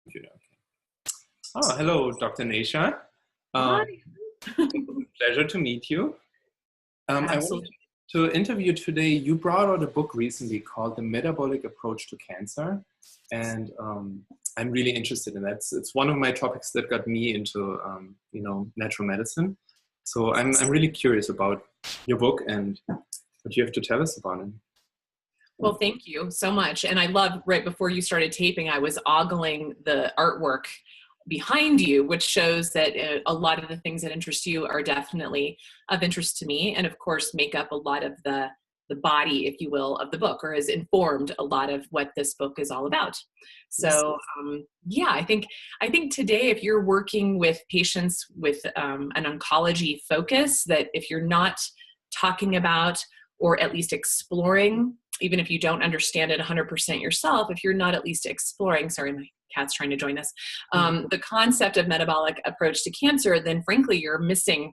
Computer. Okay. Oh, hello, Dr. Nasha. Hi. Pleasure to meet you. I wanted Absolutely. to interview today. You brought out a book recently called The Metabolic Approach to Cancer. And I'm really interested in that. It's one of my topics that got me into, natural medicine. So I'm really curious about your book and what you have to tell us about it. Well, thank you so much. And I love, right before you started taping, I was ogling the artwork behind you, which shows that a lot of the things that interest you are definitely of interest to me. And of course, make up a lot of the body, if you will, of the book, or has informed a lot of what this book is all about. So yeah, I think today, if you're working with patients with an oncology focus, that if you're not talking about, or at least exploring, even if you don't understand it 100% yourself, if you're not at least exploring, sorry, my cat's trying to join us, the concept of metabolic approach to cancer, then frankly, you're missing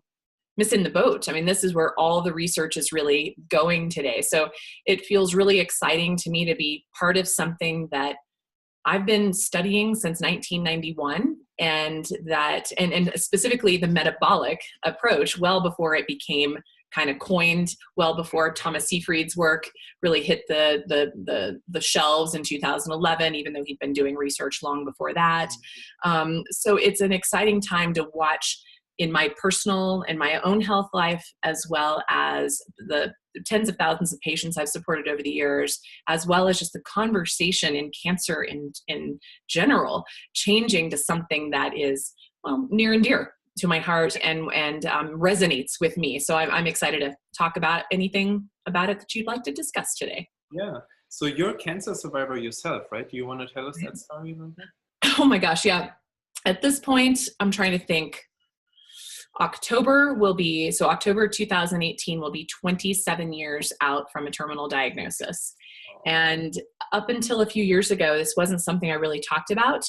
the boat. I mean, this is where all the research is really going today. So it feels really exciting to me to be part of something that I've been studying since 1991, and specifically the metabolic approach, well before it became kind of coined, well before Thomas Seyfried's work really hit the shelves in 2011, even though he'd been doing research long before that. So it's an exciting time to watch in my personal and my own health life, as well as the tens of thousands of patients I've supported over the years, as well as just the conversation in cancer in general, changing to something that is, well, near and dear to my heart and resonates with me. So I'm excited to talk about anything about it that you'd like to discuss today. Yeah. So you're a cancer survivor yourself, right? Do you want to tell us that story a little bit? Oh my gosh, yeah. At this point, I'm trying to think. October 2018 will be 27 years out from a terminal diagnosis. And up until a few years ago, this wasn't something I really talked about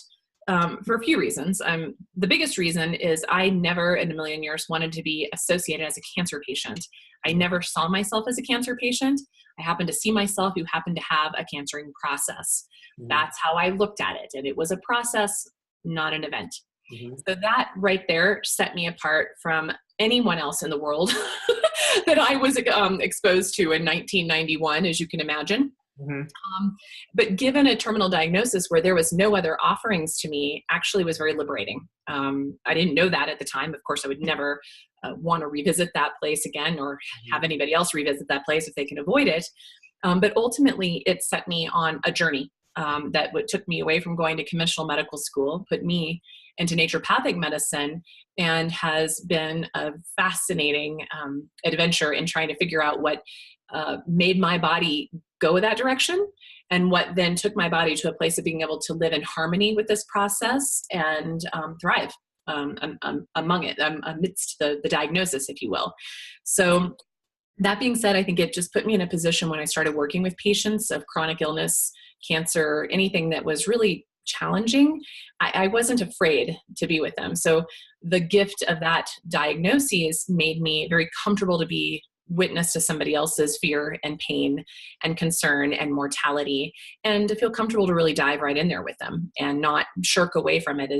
for a few reasons. The biggest reason is I never in a million years wanted to be associated as a cancer patient. I never saw myself as a cancer patient. I happened to see myself who happened to have a cancering process. That's how I looked at it. And it was a process, not an event. So that right there set me apart from anyone else in the world that I was exposed to in 1991, as you can imagine. But given a terminal diagnosis where there was no other offerings to me, actually was very liberating. I didn't know that at the time. Of course, I would never want to revisit that place again, or have anybody else revisit that place if they can avoid it. But ultimately, it set me on a journey that took me away from going to conventional medical school, put me into naturopathic medicine, and has been a fascinating adventure in trying to figure out what made my body go that direction, and what then took my body to a place of being able to live in harmony with this process and thrive among it, amidst the diagnosis, if you will. So that being said, I think it just put me in a position when I started working with patients of chronic illness, cancer, anything that was really challenging, I wasn't afraid to be with them. So the gift of that diagnosis made me very comfortable to be witness to somebody else's fear and pain and concern and mortality, and to feel comfortable to really dive right in there with them and not shirk away from it.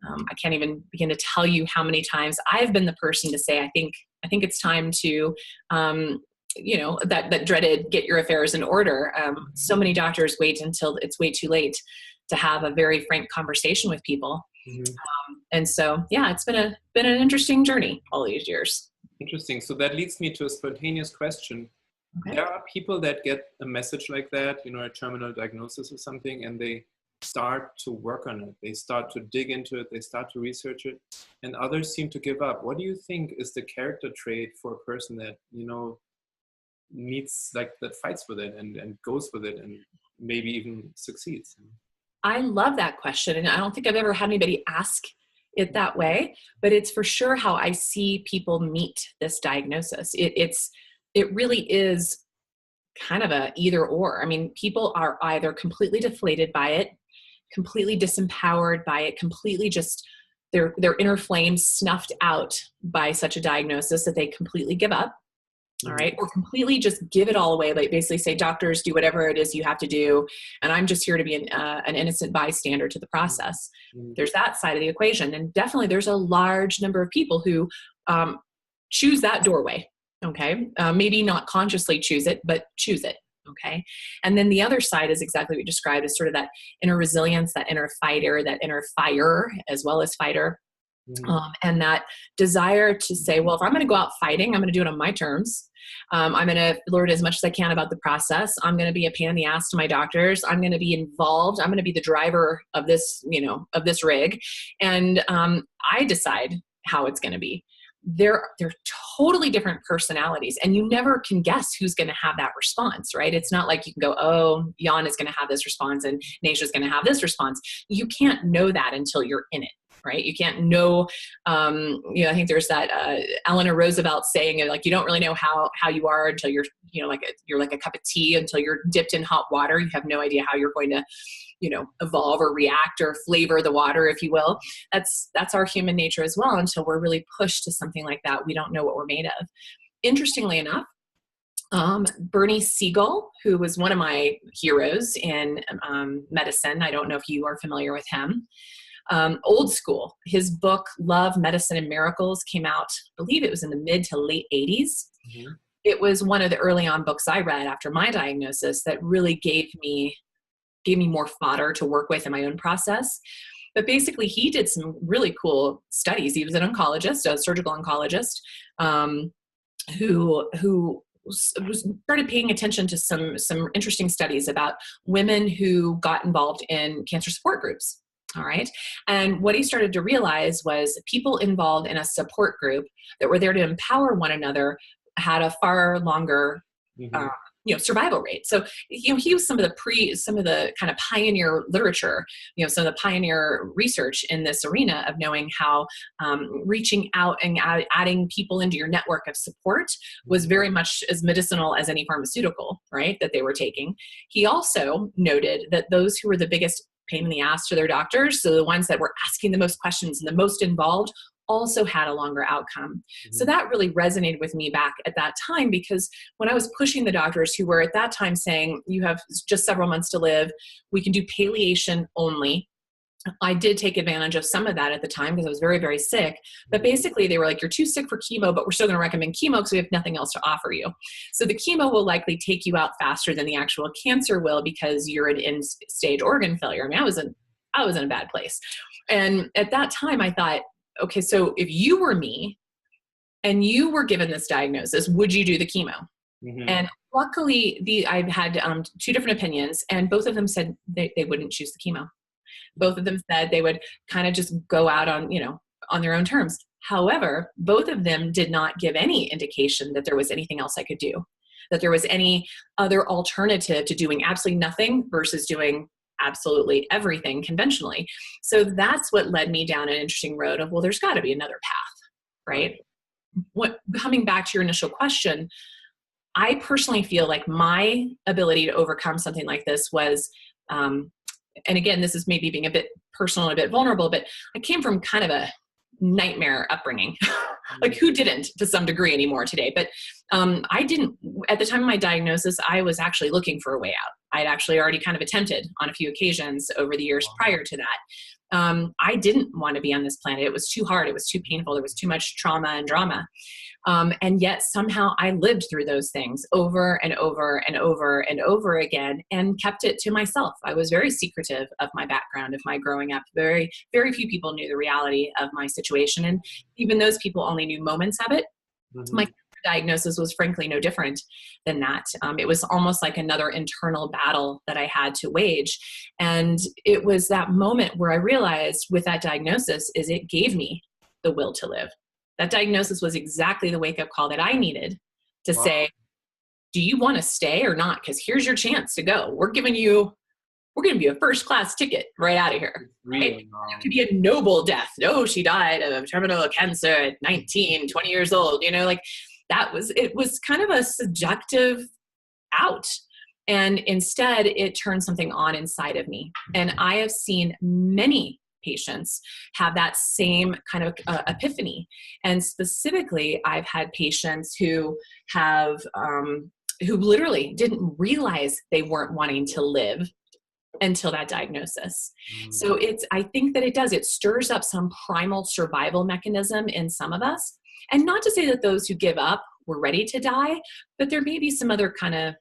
I can't even begin to tell you how many times I've been the person to say, I think it's time to, that dreaded get your affairs in order. So many doctors wait until it's way too late to have a very frank conversation with people. And so, yeah, it's been an interesting journey all these years. Interesting. So that leads me to a spontaneous question. Okay. There are people that get a message like that, a terminal diagnosis or something, and they start to work on it. They start to dig into it. They start to research it, and others seem to give up. What do you think is the character trait for a person that, meets, like, that fights with it and goes with it and maybe even succeeds? I love that question. And I don't think I've ever had anybody ask it that way, but it's for sure how I see people meet this diagnosis. It really is kind of a either or. I mean, people are either completely deflated by it, completely disempowered by it, completely just their inner flames snuffed out by such a diagnosis that they completely give up. All right. Or completely just give it all away. Like basically say, doctors, do whatever it is you have to do. And I'm just here to be an innocent bystander to the process. There's that side of the equation. And definitely there's a large number of people who choose that doorway. Okay. Maybe not consciously choose it, but choose it. Okay. And then the other side is exactly what you described as sort of that inner resilience, that inner fighter, that inner fire as well as fighter. And that desire to say, well, if I'm going to go out fighting, I'm going to do it on my terms. I'm going to learn as much as I can about the process. I'm going to be a pain in the ass to my doctors. I'm going to be involved. I'm going to be the driver of this, of this rig. And I decide how it's going to be. They're totally different personalities, and you never can guess who's going to have that response, right? It's not like you can go, oh, Jan is going to have this response and Nasha is going to have this response. You can't know that until you're in it. Right? You can't know, I think there's that Eleanor Roosevelt saying, like, you don't really know how you are until you're, you're like a cup of tea until you're dipped in hot water. You have no idea how you're going to, evolve or react or flavor the water, if you will. That's our human nature as well. Until we're really pushed to something like that, we don't know what we're made of. Interestingly enough, Bernie Siegel, who was one of my heroes in medicine, I don't know if you are familiar with him. Old school. His book, Love, Medicine, and Miracles, came out, I believe it was in the mid to late 80s. Mm-hmm. It was one of the early on books I read after my diagnosis that really gave me more fodder to work with in my own process. But basically, he did some really cool studies. He was an oncologist, a surgical oncologist, who started paying attention to some interesting studies about women who got involved in cancer support groups. All right. And what he started to realize was people involved in a support group that were there to empower one another had a far longer, survival rate. So, he was some of the kind of pioneer literature, some of the pioneer research in this arena of knowing how reaching out and adding people into your network of support was very much as medicinal as any pharmaceutical, right, that they were taking. He also noted that those who were the biggest pain in the ass to their doctors, so the ones that were asking the most questions and the most involved, also had a longer outcome. Mm-hmm. So that really resonated with me back at that time, because when I was pushing the doctors who were at that time saying, you have just several months to live, we can do palliation only. I did take advantage of some of that at the time because I was very, very sick. But basically they were like, you're too sick for chemo, but we're still going to recommend chemo because we have nothing else to offer you. So the chemo will likely take you out faster than the actual cancer will because you're an end-stage organ failure. I mean, I was in a bad place. And at that time I thought, okay, so if you were me and you were given this diagnosis, would you do the chemo? Mm-hmm. And luckily I had two different opinions, and both of them said they wouldn't choose the chemo. Both of them said they would kind of just go out on their own terms. However, both of them did not give any indication that there was anything else I could do, that there was any other alternative to doing absolutely nothing versus doing absolutely everything conventionally. So that's what led me down an interesting road of, well, there's got to be another path, right? Coming back to your initial question, I personally feel like my ability to overcome something like this was, and again, this is maybe being a bit personal and a bit vulnerable, but I came from kind of a nightmare upbringing. Like, who didn't to some degree anymore today? But I didn't, at the time of my diagnosis, I was actually looking for a way out. I'd actually already kind of attempted on a few occasions over the years prior to that. I didn't want to be on this planet. It was too hard. It was too painful. There was too much trauma and drama. And yet somehow I lived through those things over and over and over and over again and kept it to myself. I was very secretive of my background, of my growing up. Very, very few people knew the reality of my situation. And even those people only knew moments of it. Mm-hmm. My diagnosis was frankly no different than that. It was almost like another internal battle that I had to wage. And it was that moment where I realized with that diagnosis is it gave me the will to live. That diagnosis was exactly the wake-up call that I needed to say, do you want to stay or not? Because here's your chance to go. We're going to give you a first-class ticket right out of here. Right? It could be a noble death. No, she died of terminal cancer at 19, 20 years old. It was kind of a subjective out. And instead, it turned something on inside of me. And I have seen many patients have that same kind of epiphany. And specifically, I've had patients who have, who literally didn't realize they weren't wanting to live until that diagnosis. So I think that it stirs up some primal survival mechanism in some of us. And not to say that those who give up were ready to die, but there may be some other kind of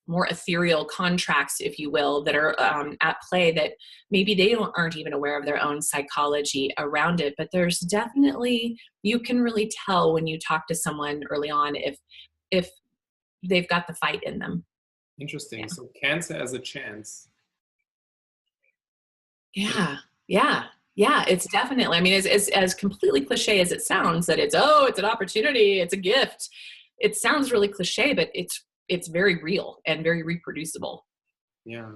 more ethereal contracts, if you will, that are at play that maybe they aren't even aware of their own psychology around it. But there's definitely, you can really tell when you talk to someone early on if they've got the fight in them. Interesting. Yeah. So cancer as a chance. Yeah. It's definitely, I mean, as completely cliche as it sounds, that it's an opportunity, it's a gift. It sounds really cliche, but it's very real and very reproducible. Yeah.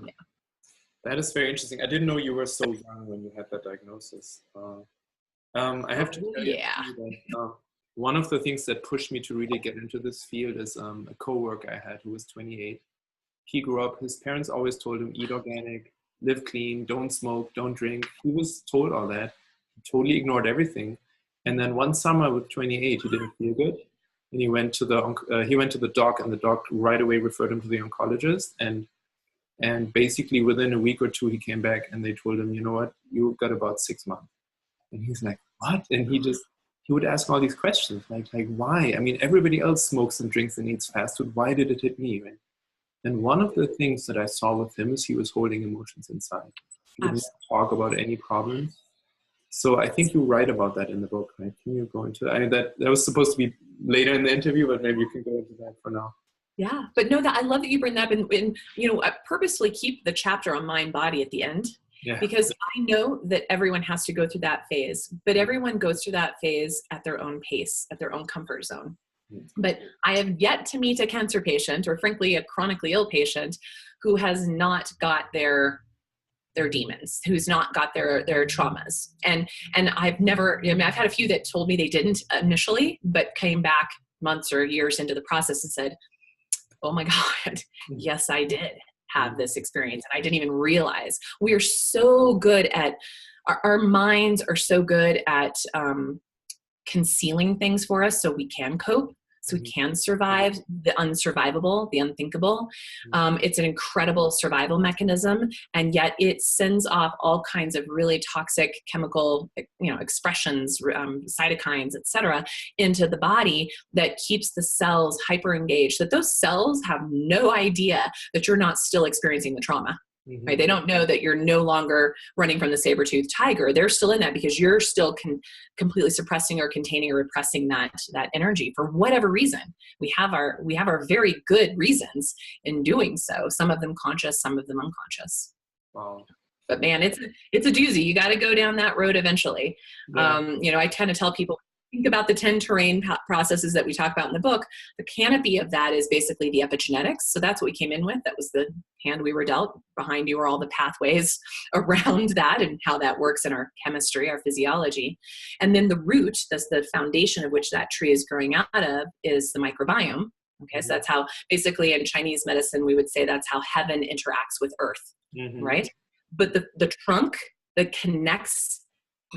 That is very interesting. I didn't know you were so young when you had that diagnosis. I have to tell you that one of the things that pushed me to really get into this field is a coworker I had who was 28. He grew up, his parents always told him, eat organic, live clean, don't smoke, don't drink. He was told all that. He totally ignored everything. And then one summer with 28, he didn't feel good. And he went to the doc, and the doc right away referred him to the oncologist. And basically within a week or two, he came back and they told him, you know what, you got about 6 months. And he's like, what? And he would ask all these questions, like why? I mean, everybody else smokes and drinks and eats fast food. Why did it hit me? Right? And one of the things that I saw with him is he was holding emotions inside. He didn't talk about any problems. So I think you write about that in the book, right? Can you go into that? I mean, that was supposed to be later in the interview, but maybe you can go into that for now. Yeah, but no, I love that you bring that up, and I purposely keep the chapter on mind body at the end, because I know that everyone has to go through that phase, but everyone goes through that phase at their own pace, at their own comfort zone. But I have yet to meet a cancer patient, or frankly, a chronically ill patient, who has not got their demons, who's not got their traumas. And I've had a few that told me they didn't initially, but came back months or years into the process and said, oh my God, yes, I did have this experience. And I didn't even realize. We are so good at, our minds are so good at concealing things for us so we can cope. So we can survive the unsurvivable, the unthinkable. It's an incredible survival mechanism, and yet it sends off all kinds of really toxic chemical, expressions, cytokines, etc., into the body that keeps the cells hyper engaged. That those cells have no idea that you're not still experiencing the trauma. Right? They don't know that you're no longer running from the saber-toothed tiger. They're still in that because you're still completely suppressing or containing or repressing that energy for whatever reason. We have our very good reasons in doing so. Some of them conscious, some of them unconscious. Wow. But man, it's a doozy. You got to go down that road eventually. Yeah. I tend to tell people, think about the 10 terrain processes that we talk about in the book. The canopy of that is basically the epigenetics. So that's what we came in with. That was the hand we were dealt. Behind you are all the pathways around that and how that works in our chemistry, our physiology. And then the root, that's the foundation of which that tree is growing out of, is the microbiome. Okay, so that's how, basically in Chinese medicine, we would say that's how heaven interacts with earth, right? But the trunk that connects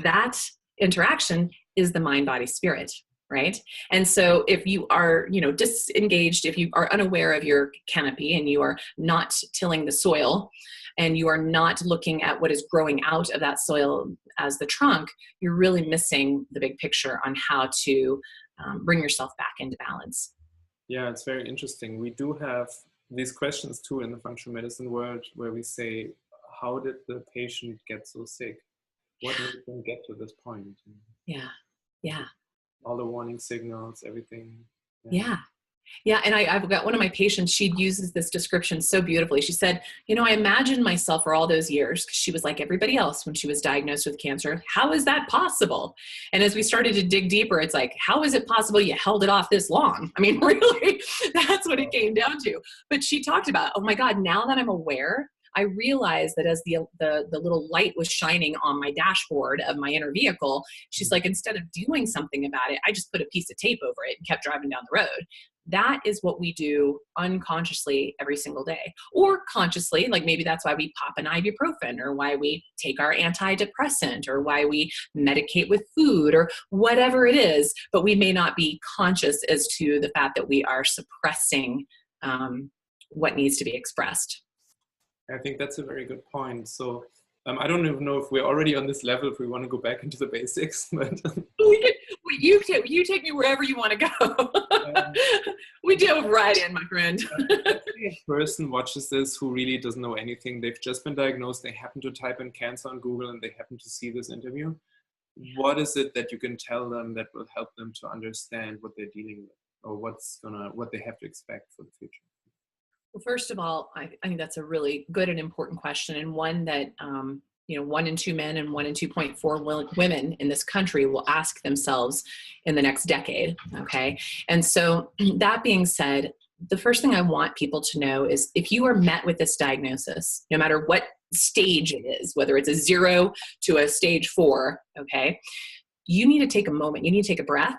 that interaction is the mind, body, spirit, right? And so if you are, disengaged, if you are unaware of your canopy and you are not tilling the soil and you are not looking at what is growing out of that soil as the trunk, you're really missing the big picture on how to bring yourself back into balance. Yeah, it's very interesting. We do have these questions too in the functional medicine world where we say, how did the patient get so sick? What made them get to this point? Yeah. All the warning signals, everything. Yeah. And I've got one of my patients, she uses this description so beautifully. She said, I imagined myself for all those years, because she was like everybody else when she was diagnosed with cancer. How is that possible? And as we started to dig deeper, it's like, how is it possible you held it off this long? I mean, really, that's what it came down to. But she talked about, oh my God, now that I'm aware, I realized that as the little light was shining on my dashboard of my inner vehicle, she's like, instead of doing something about it, I just put a piece of tape over it and kept driving down the road. that is what we do unconsciously every single day, or consciously, like maybe that's why we pop an ibuprofen, or why we take our antidepressant, or why we medicate with food, or whatever it is, but we may not be conscious as to the fact that we are suppressing what needs to be expressed. I think that's a very good point. So I don't even know if we're already on this level, if we want to go back into the basics, but you take me wherever you want to go. We dove right in, my friend. Let's say a person watches this who really doesn't know anything. They've just been diagnosed. They happen to type in cancer on Google and they happen to see this interview. What is it that you can tell them that will help them to understand what they're dealing with, or what they have to expect for the future? Well, first of all, I think that's a really good and important question, and one that 1 in 2 men and 1 in 2.4 women in this country will ask themselves in the next decade. Okay, and so that being said, the first thing I want people to know is if you are met with this diagnosis, no matter what stage it is, whether it's a 0 to a stage 4, okay, you need to take a moment. You need to take a breath.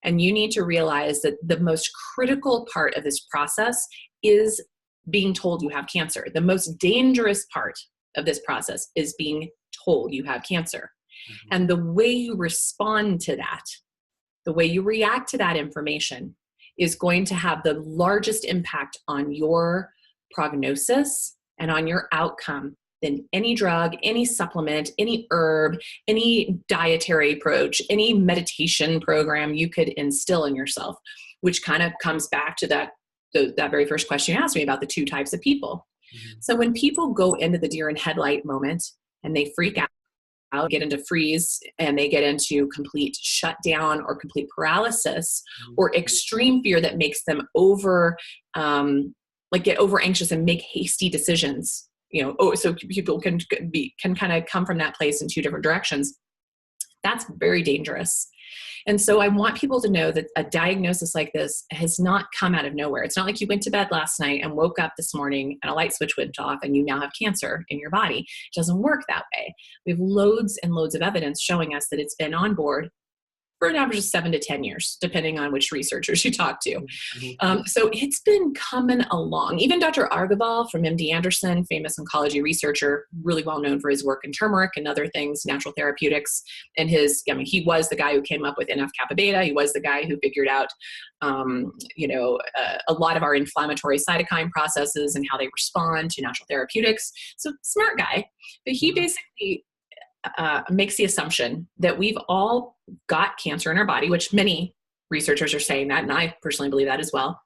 And you need to realize that the most critical part of this process is being told you have cancer. The most dangerous part of this process is being told you have cancer. Mm-hmm. And the way you respond to that, the way you react to that information is going to have the largest impact on your prognosis and on your outcome than any drug, any supplement, any herb, any dietary approach, any meditation program you could instill in yourself, which kind of comes back to that very first question you asked me about the 2 types of people. Mm-hmm. So when people go into the deer in headlight moment and they freak out, get into freeze, and they get into complete shutdown or complete paralysis, mm-hmm. or extreme fear that makes them get over anxious and make hasty decisions. So people can kind of come from that place in 2 different directions. That's very dangerous. And so I want people to know that a diagnosis like this has not come out of nowhere. It's not like you went to bed last night and woke up this morning and a light switch went off and you now have cancer in your body. It doesn't work that way. We have loads and loads of evidence showing us that it's been on board for an average of 7 to 10 years, depending on which researchers you talk to. Mm-hmm. So it's been coming along. Even Dr. Argobal from MD Anderson, famous oncology researcher, really well known for his work in turmeric and other things, natural therapeutics. And he was the guy who came up with NF-kappa beta. He was the guy who figured out, a lot of our inflammatory cytokine processes and how they respond to natural therapeutics. So smart guy, but he basically makes the assumption that we've all got cancer in our body, which many researchers are saying that, and I personally believe that as well.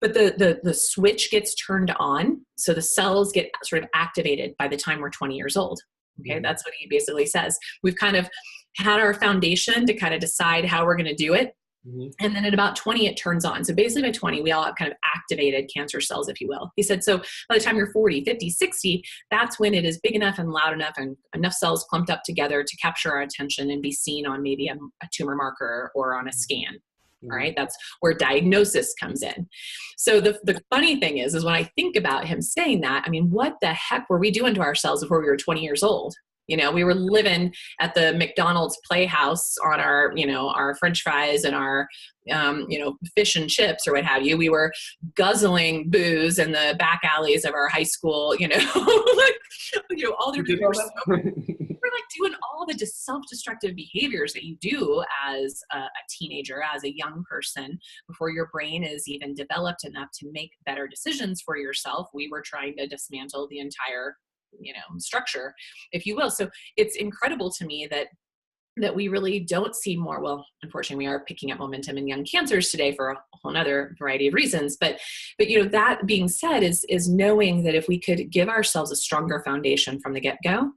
But the switch gets turned on, so the cells get sort of activated by the time we're 20 years old. Okay, that's what he basically says. We've kind of had our foundation to kind of decide how we're going to do it. Mm-hmm. And then at about 20, it turns on. So basically by 20, we all have kind of activated cancer cells, if you will. He said, so by the time you're 40, 50, 60, that's when it is big enough and loud enough and enough cells clumped up together to capture our attention and be seen on maybe a tumor marker or on a scan. Mm-hmm. All right. That's where diagnosis comes in. So the funny thing is when I think about him saying that, I mean, what the heck were we doing to ourselves before we were 20 years old? We were living at the McDonald's Playhouse on our French fries and our, fish and chips or what have you. We were guzzling booze in the back alleys of our high school, all their people were doing all the self-destructive behaviors that you do as a teenager, as a young person, before your brain is even developed enough to make better decisions for yourself. We were trying to dismantle the entire structure, if you will. So it's incredible to me that we really don't see more. Well, unfortunately, we are picking up momentum in young cancers today for a whole other variety of reasons. But that being said, is knowing that if we could give ourselves a stronger foundation from the get-go,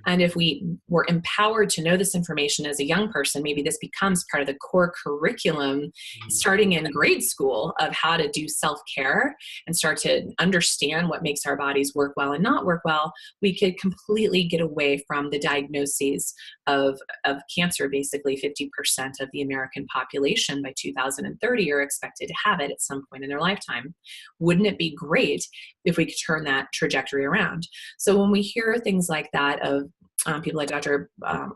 and if we were empowered to know this information as a young person, maybe this becomes part of the core curriculum starting in grade school of how to do self-care and start to understand what makes our bodies work well and not work well, we could completely get away from the diagnoses of cancer. Basically 50% of the American population by 2030 are expected to have it at some point in their lifetime. Wouldn't it be great if we could turn that trajectory around? So when we hear things like that of people like Dr.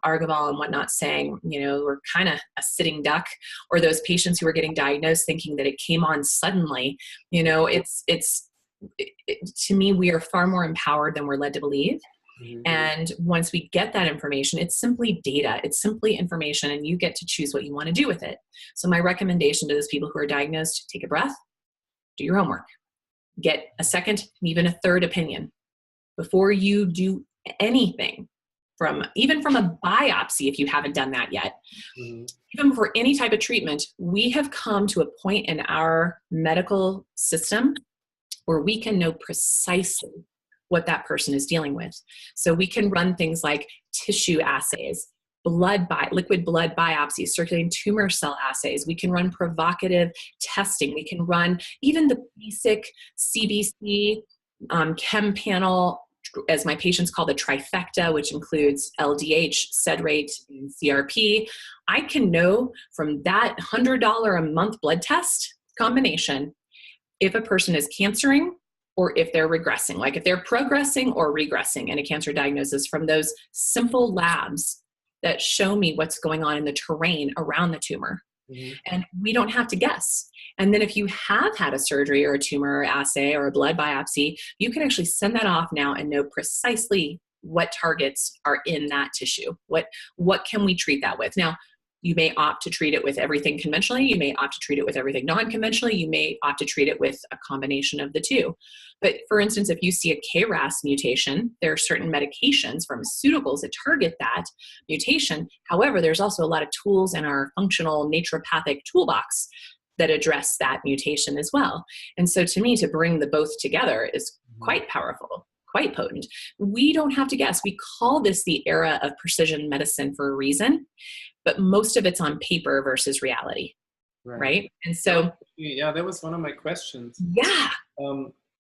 Argabal and whatnot saying, we're kind of a sitting duck, or those patients who are getting diagnosed thinking that it came on suddenly. To me, we are far more empowered than we're led to believe. Mm-hmm. And once we get that information, it's simply data. It's simply information, and you get to choose what you want to do with it. So my recommendation to those people who are diagnosed, take a breath, do your homework, get a second, even a third opinion before you do anything, even from a biopsy, if you haven't done that yet. Mm-hmm. Even for any type of treatment, we have come to a point in our medical system where we can know precisely what that person is dealing with. So we can run things like tissue assays, liquid blood biopsies, circulating tumor cell assays. We can run provocative testing. We can run even the basic CBC, chem panel, as my patients call the trifecta, which includes LDH, sed rate, and CRP. I can know from that $100 a month blood test combination if a person is cancering or if they're regressing, like if they're progressing or regressing in a cancer diagnosis from those simple labs that show me what's going on in the terrain around the tumor. Mm-hmm. And we don't have to guess. And then if you have had a surgery or a tumor assay or a blood biopsy, you can actually send that off now and know precisely what targets are in that tissue. What can we treat that with? Now, you may opt to treat it with everything conventionally. You may opt to treat it with everything non-conventionally. You may opt to treat it with a combination of the two. But for instance, if you see a KRAS mutation, there are certain medications, pharmaceuticals that target that mutation. However, there's also a lot of tools in our functional naturopathic toolbox that address that mutation as well. And so to me, to bring the both together is quite powerful, quite potent. We don't have to guess. We call this the era of precision medicine for a reason, but most of it's on paper versus reality, right? And so... Yeah, that was one of my questions. Yeah.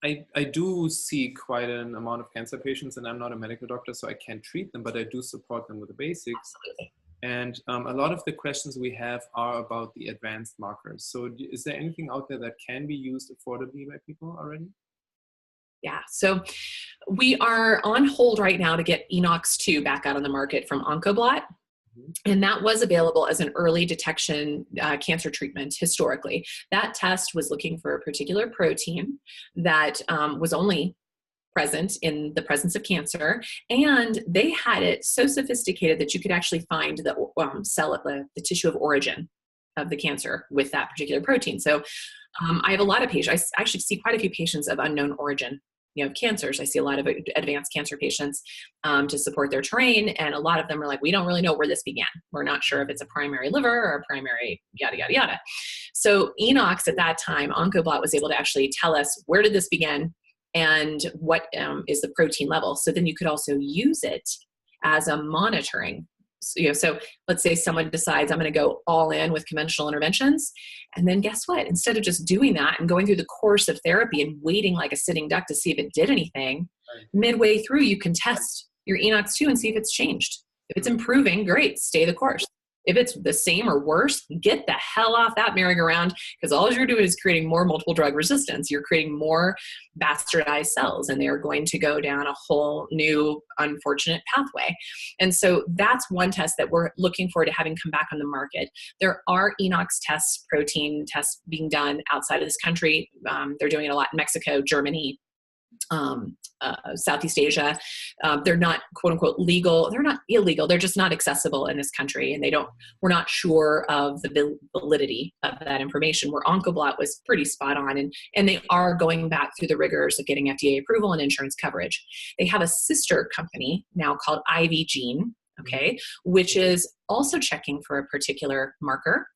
I do see quite an amount of cancer patients, and I'm not a medical doctor, so I can't treat them, but I do support them with the basics. Absolutely. And a lot of the questions we have are about the advanced markers. So is there anything out there that can be used affordably by people already? Yeah, so we are on hold right now to get Enox 2 back out on the market from Oncoblot. And that was available as an early detection cancer treatment historically. That test was looking for a particular protein that was only present in the presence of cancer. And they had it so sophisticated that you could actually find the cell at the tissue of origin of the cancer with that particular protein. So I have a lot of patients. I actually see quite a few patients of unknown origin cancers. I see a lot of advanced cancer patients to support their terrain. And a lot of them are like, we don't really know where this began. We're not sure if it's a primary liver or a primary yada, yada, yada. So Enox at that time, Oncoblot was able to actually tell us where did this begin and what is the protein level. So then you could also use it as a monitoring. So let's say someone decides I'm going to go all in with conventional interventions. And then guess what? Instead of just doing that and going through the course of therapy and waiting like a sitting duck to see if it did anything, midway through, you can test your Enox 2 and see if it's changed. If it's improving, great, stay the course. If it's the same or worse, get the hell off that merry-go-round, because all you're doing is creating more multiple drug resistance. You're creating more bastardized cells, and they're going to go down a whole new unfortunate pathway. And so that's one test that we're looking forward to having come back on the market. There are Enox tests, protein tests being done outside of this country. They're doing it a lot in Mexico, Germany, Southeast Asia. They're not quote unquote legal. They're not illegal. They're just not accessible in this country. And we're not sure of the validity of that information, where Oncoblot was pretty spot on. And they are going back through the rigors of getting FDA approval and insurance coverage. They have a sister company now called IV Gene, okay, which is also checking for a particular marker.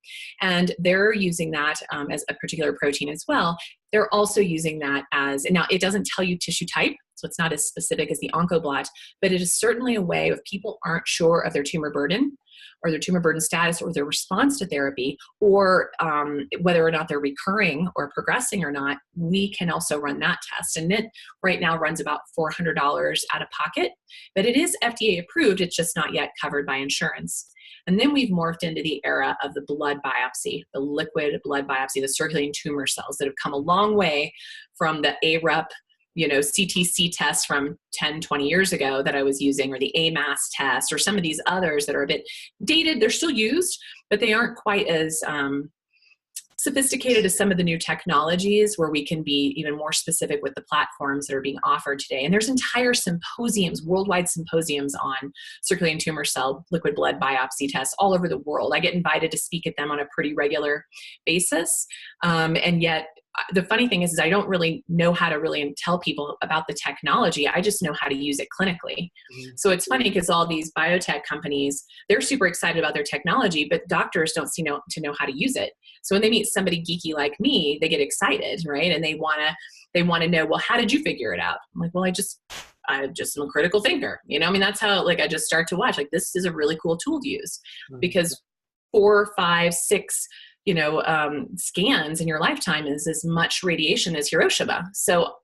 And they're using that as a particular protein as well. They're also using that now it doesn't tell you tissue type, so it's not as specific as the Oncoblot, but it is certainly a way if people aren't sure of their tumor burden or their tumor burden status or their response to therapy, or whether or not they're recurring or progressing or not, we can also run that test. And it right now runs about $400 out of pocket, but it is FDA approved. It's just not yet covered by insurance. And then we've morphed into the era of the blood biopsy, the liquid blood biopsy, the circulating tumor cells that have come a long way from the AREP CTC tests from 10, 20 years ago that I was using, or the AMAS test, or some of these others that are a bit dated. They're still used, but they aren't quite as sophisticated as some of the new technologies where we can be even more specific with the platforms that are being offered today. And there's entire symposiums, worldwide symposiums on circulating tumor cell liquid blood biopsy tests all over the world. I get invited to speak at them on a pretty regular basis. And yet the funny thing is I don't really know how to really tell people about the technology. I just know how to use it clinically. So it's funny because all these biotech companies, they're super excited about their technology, but doctors don't seem to know how to use it. So when they meet somebody geeky like me, they get excited, right? And they want to know, well, how did you figure it out? I'm like, well, I just am a critical thinker. That's how, I just start to watch, this is a really cool tool to use, because 4, 5, 6, scans in your lifetime is as much radiation as Hiroshima. So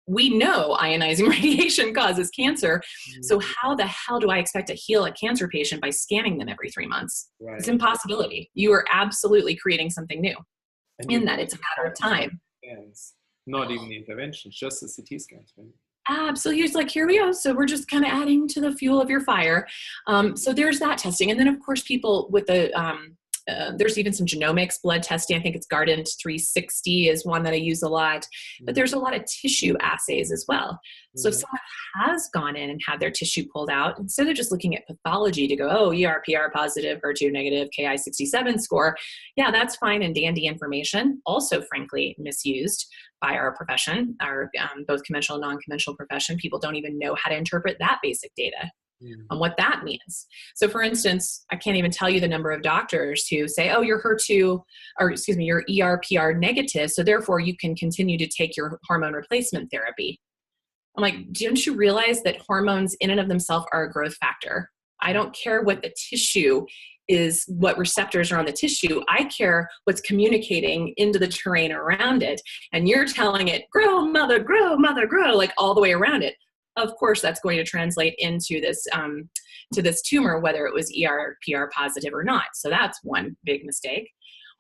we know ionizing radiation causes cancer. So how the hell do I expect to heal a cancer patient by scanning them every 3 months? Right. It's an impossibility. You are absolutely creating something new in that it's a matter of time. Scans, not even the interventions, just the CT scans. Right? Absolutely. It's like, here we go. So we're just kind of adding to the fuel of your fire. So there's that testing. And then of course people with the, there's even some genomics blood testing. I think it's Guardant 360 is one that I use a lot, but there's a lot of tissue assays as well. So if someone has gone in and had their tissue pulled out, instead of just looking at pathology to go, oh, ER/PR positive, HER2 negative, Ki-67 score, yeah, that's fine and dandy information. Also, frankly, misused by our profession, our both conventional and non-conventional profession. People don't even know how to interpret that basic data. On what that means. So for instance, I can't even tell you the number of doctors who say, oh, you're you're ER/PR negative, so therefore you can continue to take your hormone replacement therapy. I'm like, don't you realize that hormones in and of themselves are a growth factor? I don't care what the tissue is, what receptors are on the tissue. I care what's communicating into the terrain around it. And you're telling it, grow, mother, grow, all the way around it. Of course, that's going to translate into this to this tumor, whether it was ER/PR positive or not. So that's one big mistake.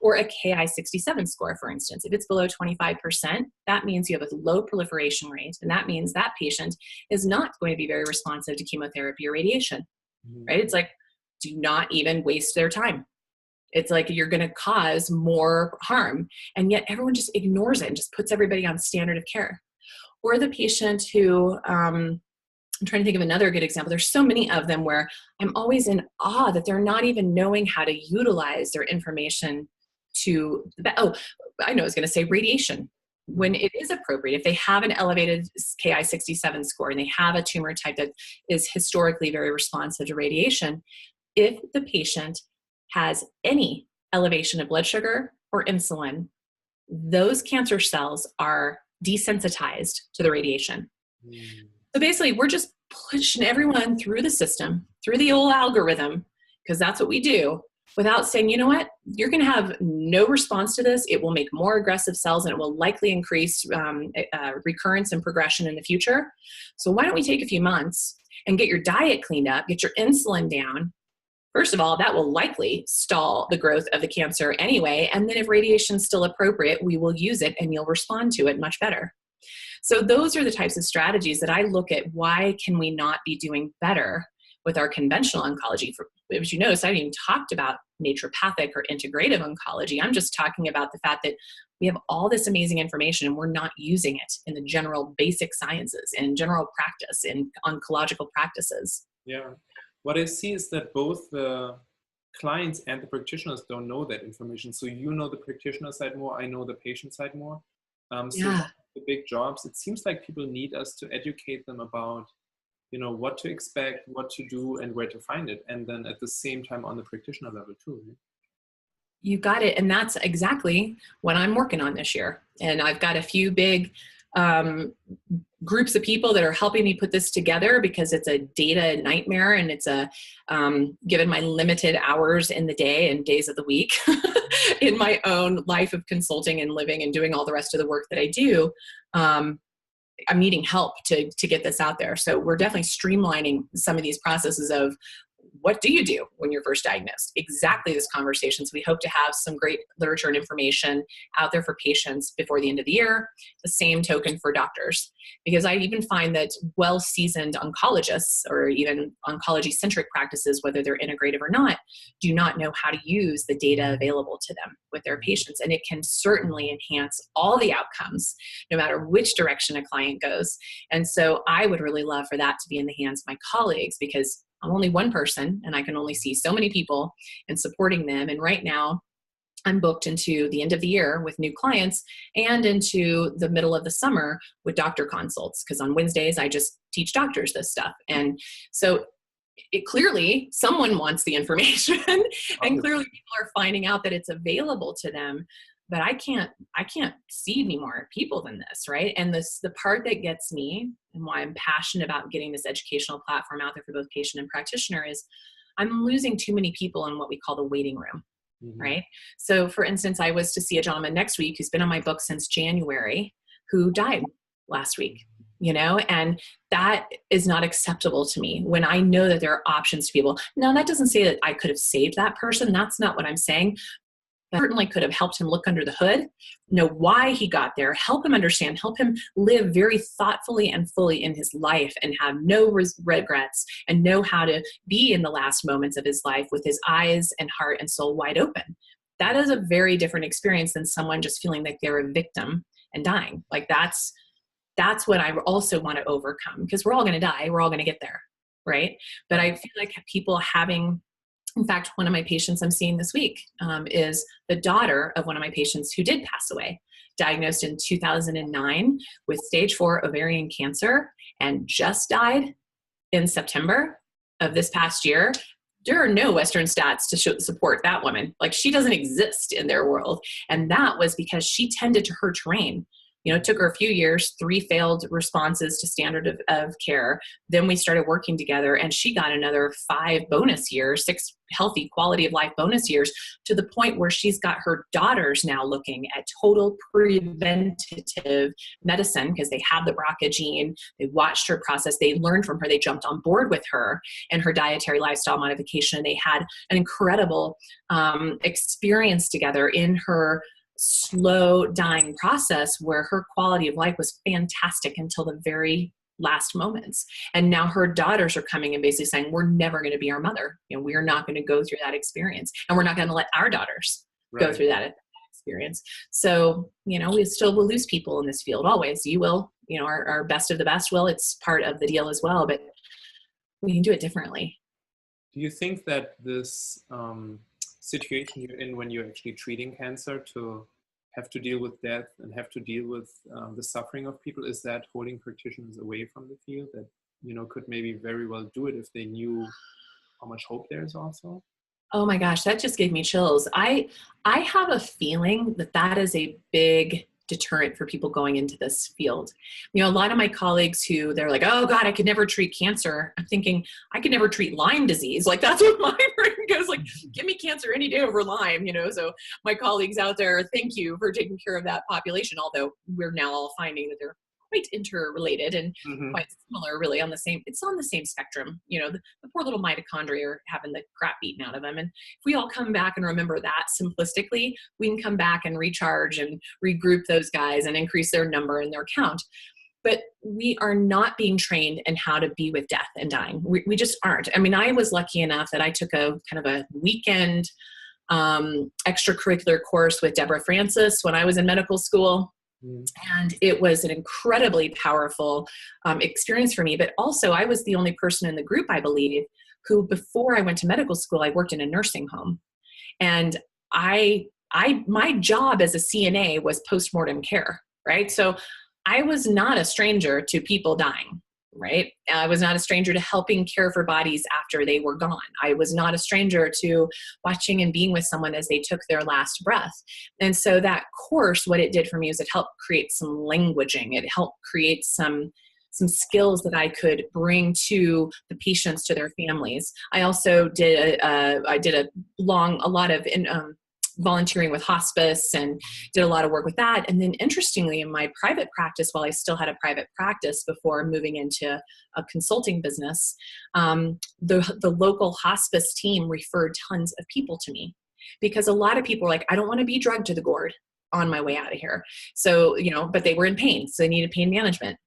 Or a Ki-67 score, for instance. If it's below 25%, that means you have a low proliferation rate, and that means that patient is not going to be very responsive to chemotherapy or radiation, right? It's like, do not even waste their time. It's like you're going to cause more harm, and yet everyone just ignores it and just puts everybody on standard of care. Or the patient who, I'm trying to think of another good example. There's so many of them where I'm always in awe that they're not even knowing how to utilize their information to, I know I was going to say radiation. When it is appropriate, if they have an elevated Ki-67 score and they have a tumor type that is historically very responsive to radiation, if the patient has any elevation of blood sugar or insulin, those cancer cells are desensitized to the radiation. So basically, we're just pushing everyone through the system, through the old algorithm, because that's what we do, without saying, you know what, you're going to have no response to this. It will make more aggressive cells, and it will likely increase recurrence and progression in the future. So why don't we take a few months and get your diet cleaned up, get your insulin down. First of all, that will likely stall the growth of the cancer anyway. And then if radiation is still appropriate, we will use it and you'll respond to it much better. So those are the types of strategies that I look at. Why can we not be doing better with our conventional oncology? As you notice, I haven't even talked about naturopathic or integrative oncology. I'm just talking about the fact that we have all this amazing information and we're not using it in the general basic sciences, in general practice, in oncological practices. Yeah. What I see is that both the clients and the practitioners don't know that information. So you know the practitioner side more, I know the patient side more. So the big jobs, it seems like people need us to educate them about, what to expect, what to do, and where to find it. And then at the same time on the practitioner level too. Right? You got it. And that's exactly what I'm working on this year. And I've got a few big groups of people that are helping me put this together because it's a data nightmare, and it's given my limited hours in the day and days of the week in my own life of consulting and living and doing all the rest of the work that I do. I'm needing help to get this out there. So we're definitely streamlining some of these processes of what do you do when you're first diagnosed? Exactly this conversation. So we hope to have some great literature and information out there for patients before the end of the year. The same token for doctors, because I even find that well-seasoned oncologists or even oncology-centric practices, whether they're integrative or not, do not know how to use the data available to them with their patients. And it can certainly enhance all the outcomes, no matter which direction a client goes. And so I would really love for that to be in the hands of my colleagues, because I'm only one person and I can only see so many people and supporting them. And right now I'm booked into the end of the year with new clients and into the middle of the summer with doctor consults, because on Wednesdays I just teach doctors this stuff. And so it clearly someone wants the information and clearly people are finding out that it's available to them. But I can't see any more people than this, right? And the part that gets me and why I'm passionate about getting this educational platform out there for both patient and practitioner is I'm losing too many people in what we call the waiting room, right? So for instance, I was to see a gentleman next week who's been on my book since January, who died last week, and that is not acceptable to me when I know that there are options to people. Now, that doesn't say that I could have saved that person. That's not what I'm saying. I certainly could have helped him look under the hood, know why he got there, help him understand, help him live very thoughtfully and fully in his life and have no regrets and know how to be in the last moments of his life with his eyes and heart and soul wide open. That is a very different experience than someone just feeling like they're a victim and dying. Like that's what I also want to overcome, because we're all going to die. We're all going to get there, right? But I feel like people having... In fact, one of my patients I'm seeing this week is the daughter of one of my patients who did pass away, diagnosed in 2009 with stage 4 ovarian cancer and just died in September of this past year. There are no Western stats to support that woman. Like, she doesn't exist in their world. And that was because she tended to her terrain. It took her a few years, 3 failed responses to standard of care. Then we started working together and she got another 5 bonus years, 6 healthy quality of life bonus years, to the point where she's got her daughters now looking at total preventative medicine because they have the BRCA gene. They watched her process. They learned from her. They jumped on board with her and her dietary lifestyle modification. They had an incredible experience together in her slow dying process where her quality of life was fantastic until the very last moments. And now her daughters are coming and basically saying, we're never going to be our mother. We are not going to go through that experience. And we're not going to let our daughters go through that experience. So, we still will lose people in this field. Always. You will, our best of the best will. It's part of the deal as well, but we can do it differently. Do you think that this situation you're in when you're actually treating cancer, to have to deal with death and have to deal with the suffering of people, is that holding practitioners away from the field that could maybe very well do it if they knew how much hope there is also? Oh my gosh, that just gave me chills. I have a feeling that is a big deterrent for people going into this field. A lot of my colleagues who they're like, oh God, I could never treat cancer. I'm thinking I could never treat Lyme disease. Like, that's what my brain goes, like, give me cancer any day over Lyme, So my colleagues out there, thank you for taking care of that population. Although we're now all finding that they're quite interrelated and quite similar, really it's on the same spectrum. The poor little mitochondria are having the crap beaten out of them. And if we all come back and remember that simplistically, we can come back and recharge and regroup those guys and increase their number and their count. But we are not being trained in how to be with death and dying. We just aren't. I mean, I was lucky enough that I took a kind of a weekend extracurricular course with Deborah Francis when I was in medical school. And it was an incredibly powerful experience for me. But also, I was the only person in the group, I believe, who, before I went to medical school, I worked in a nursing home. And my job as a CNA was postmortem care, right? So I was not a stranger to people dying, right? I was not a stranger to helping care for bodies after they were gone. I was not a stranger to watching and being with someone as they took their last breath. And so that course, what it did for me is it helped create some languaging. It helped create some skills that I could bring to the patients, to their families. I also did a lot of volunteering with hospice and did a lot of work with that. And then interestingly, in my private practice, while I still had a private practice before moving into a consulting business, the local hospice team referred tons of people to me, because a lot of people were like, I don't want to be drugged to the gourd on my way out of here. So, but they were in pain, so they needed pain management.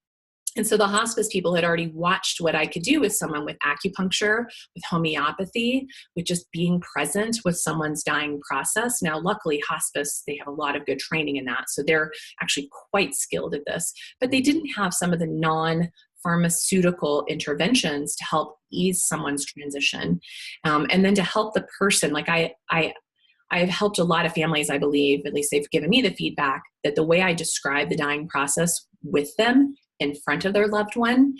And so the hospice people had already watched what I could do with someone with acupuncture, with homeopathy, with just being present with someone's dying process. Now, luckily, hospice, they have a lot of good training in that. So they're actually quite skilled at this. But they didn't have some of the non-pharmaceutical interventions to help ease someone's transition. And then to help the person, like I've helped a lot of families, I believe, at least they've given me the feedback that the way I describe the dying process with them in front of their loved one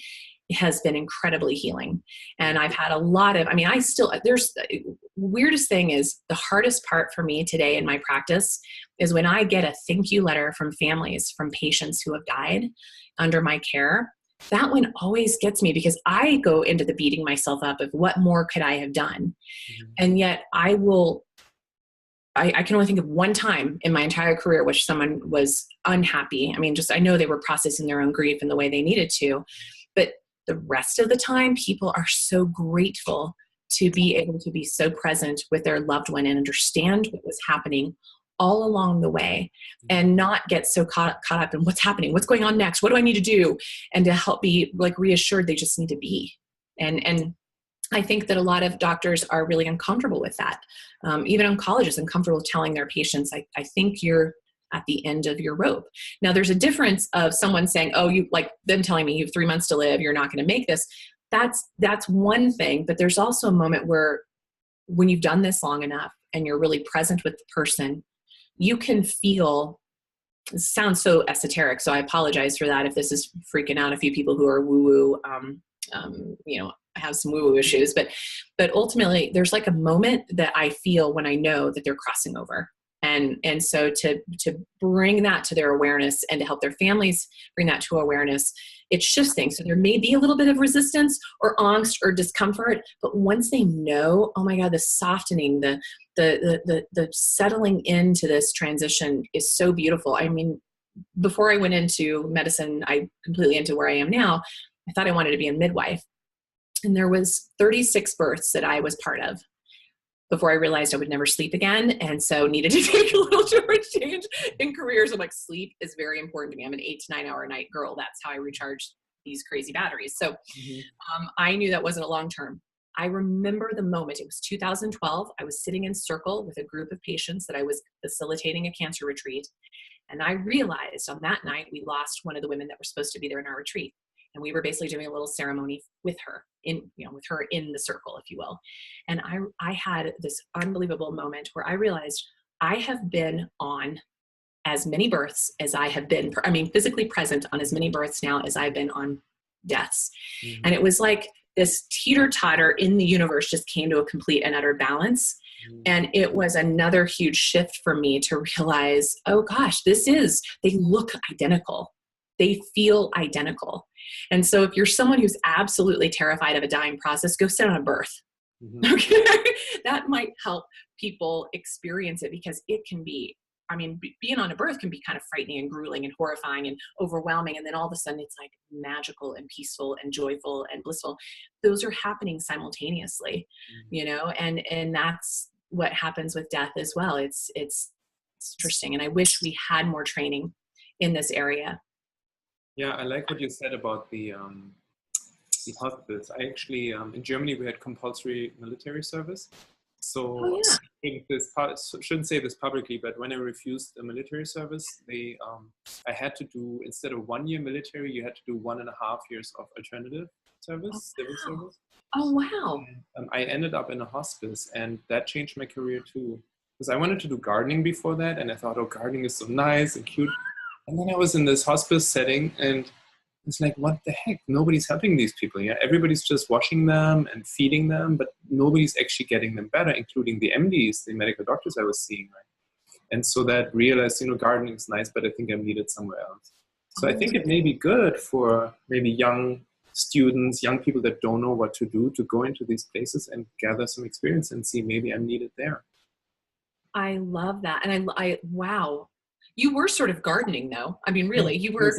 has been incredibly healing. And I've had a lot of, there's the weirdest thing is the hardest part for me today in my practice is when I get a thank you letter from families, from patients who have died under my care. That one always gets me, because I go into the beating myself up of what more could I have done? Mm-hmm. And yet I can only think of one time in my entire career which someone was unhappy. I know they were processing their own grief in the way they needed to, but the rest of the time, people are so grateful to be able to be so present with their loved one and understand what was happening all along the way, and not get so caught up in what's happening, what's going on next, what do I need to do, and to help be like reassured they just need to be. And I think that a lot of doctors are really uncomfortable with that. Even oncologists uncomfortable telling their patients, I think you're at the end of your rope. Now, there's a difference of someone saying, oh, you like them telling me you have 3 months to live, you're not going to make this. That's one thing. But there's also a moment where when you've done this long enough and you're really present with the person, you can feel, it sounds so esoteric, so I apologize for that if this is freaking out a few people who are woo-woo, have some woo-woo issues, but ultimately there's like a moment that I feel when I know that they're crossing over. And so to bring that to their awareness and to help their families bring that to awareness, it shifts things. So there may be a little bit of resistance or angst or discomfort, but once they know, oh my God, the softening, the settling into this transition is so beautiful. Before I went into medicine, I completely into where I am now, I thought I wanted to be a midwife. And there was 36 births that I was part of before I realized I would never sleep again. And so needed to take a little short change in careers. I'm like, sleep is very important to me. I'm an 8 to 9 hour a night girl. That's how I recharge these crazy batteries. So I knew that wasn't a long term. I remember the moment, it was 2012. I was sitting in circle with a group of patients that I was facilitating a cancer retreat. And I realized on that night, we lost one of the women that were supposed to be there in our retreat. And we were basically doing a little ceremony with her in the circle, if you will. And I had this unbelievable moment where I realized I have been on as many births as I have been, physically present on as many births now as I've been on deaths. Mm-hmm. And it was like this teeter-totter in the universe just came to a complete and utter balance. Mm-hmm. And it was another huge shift for me to realize, oh gosh, they look identical. They feel identical. And so if you're someone who's absolutely terrified of a dying process, go sit on a birth. Mm-hmm. Okay. That might help people experience it, because it can be, being on a birth can be kind of frightening and grueling and horrifying and overwhelming. And then all of a sudden it's like magical and peaceful and joyful and blissful. Those are happening simultaneously, and that's what happens with death as well. It's interesting. And I wish we had more training in this area. Yeah, I like what you said about the hospitals. I actually, in Germany, we had compulsory military service. So I shouldn't say this publicly, but when I refused the military service, I had to do, instead of 1 year military, you had to do 1.5 years of alternative service, civil service. Oh, wow. And, I ended up in a hospice, and that changed my career too. Because I wanted to do gardening before that, and I thought, oh, gardening is so nice and cute. And then I was in this hospice setting, and it's like, what the heck? Nobody's helping these people. Yeah, everybody's just washing them and feeding them, but nobody's actually getting them better, including the MDs, the medical doctors I was seeing. Right? And so that realized, gardening is nice, but I think I'm needed somewhere else. So I think it may be good for maybe young students, young people that don't know what to do, to go into these places and gather some experience and see maybe I'm needed there. I love that. And wow. You were sort of gardening though. I mean, really, you were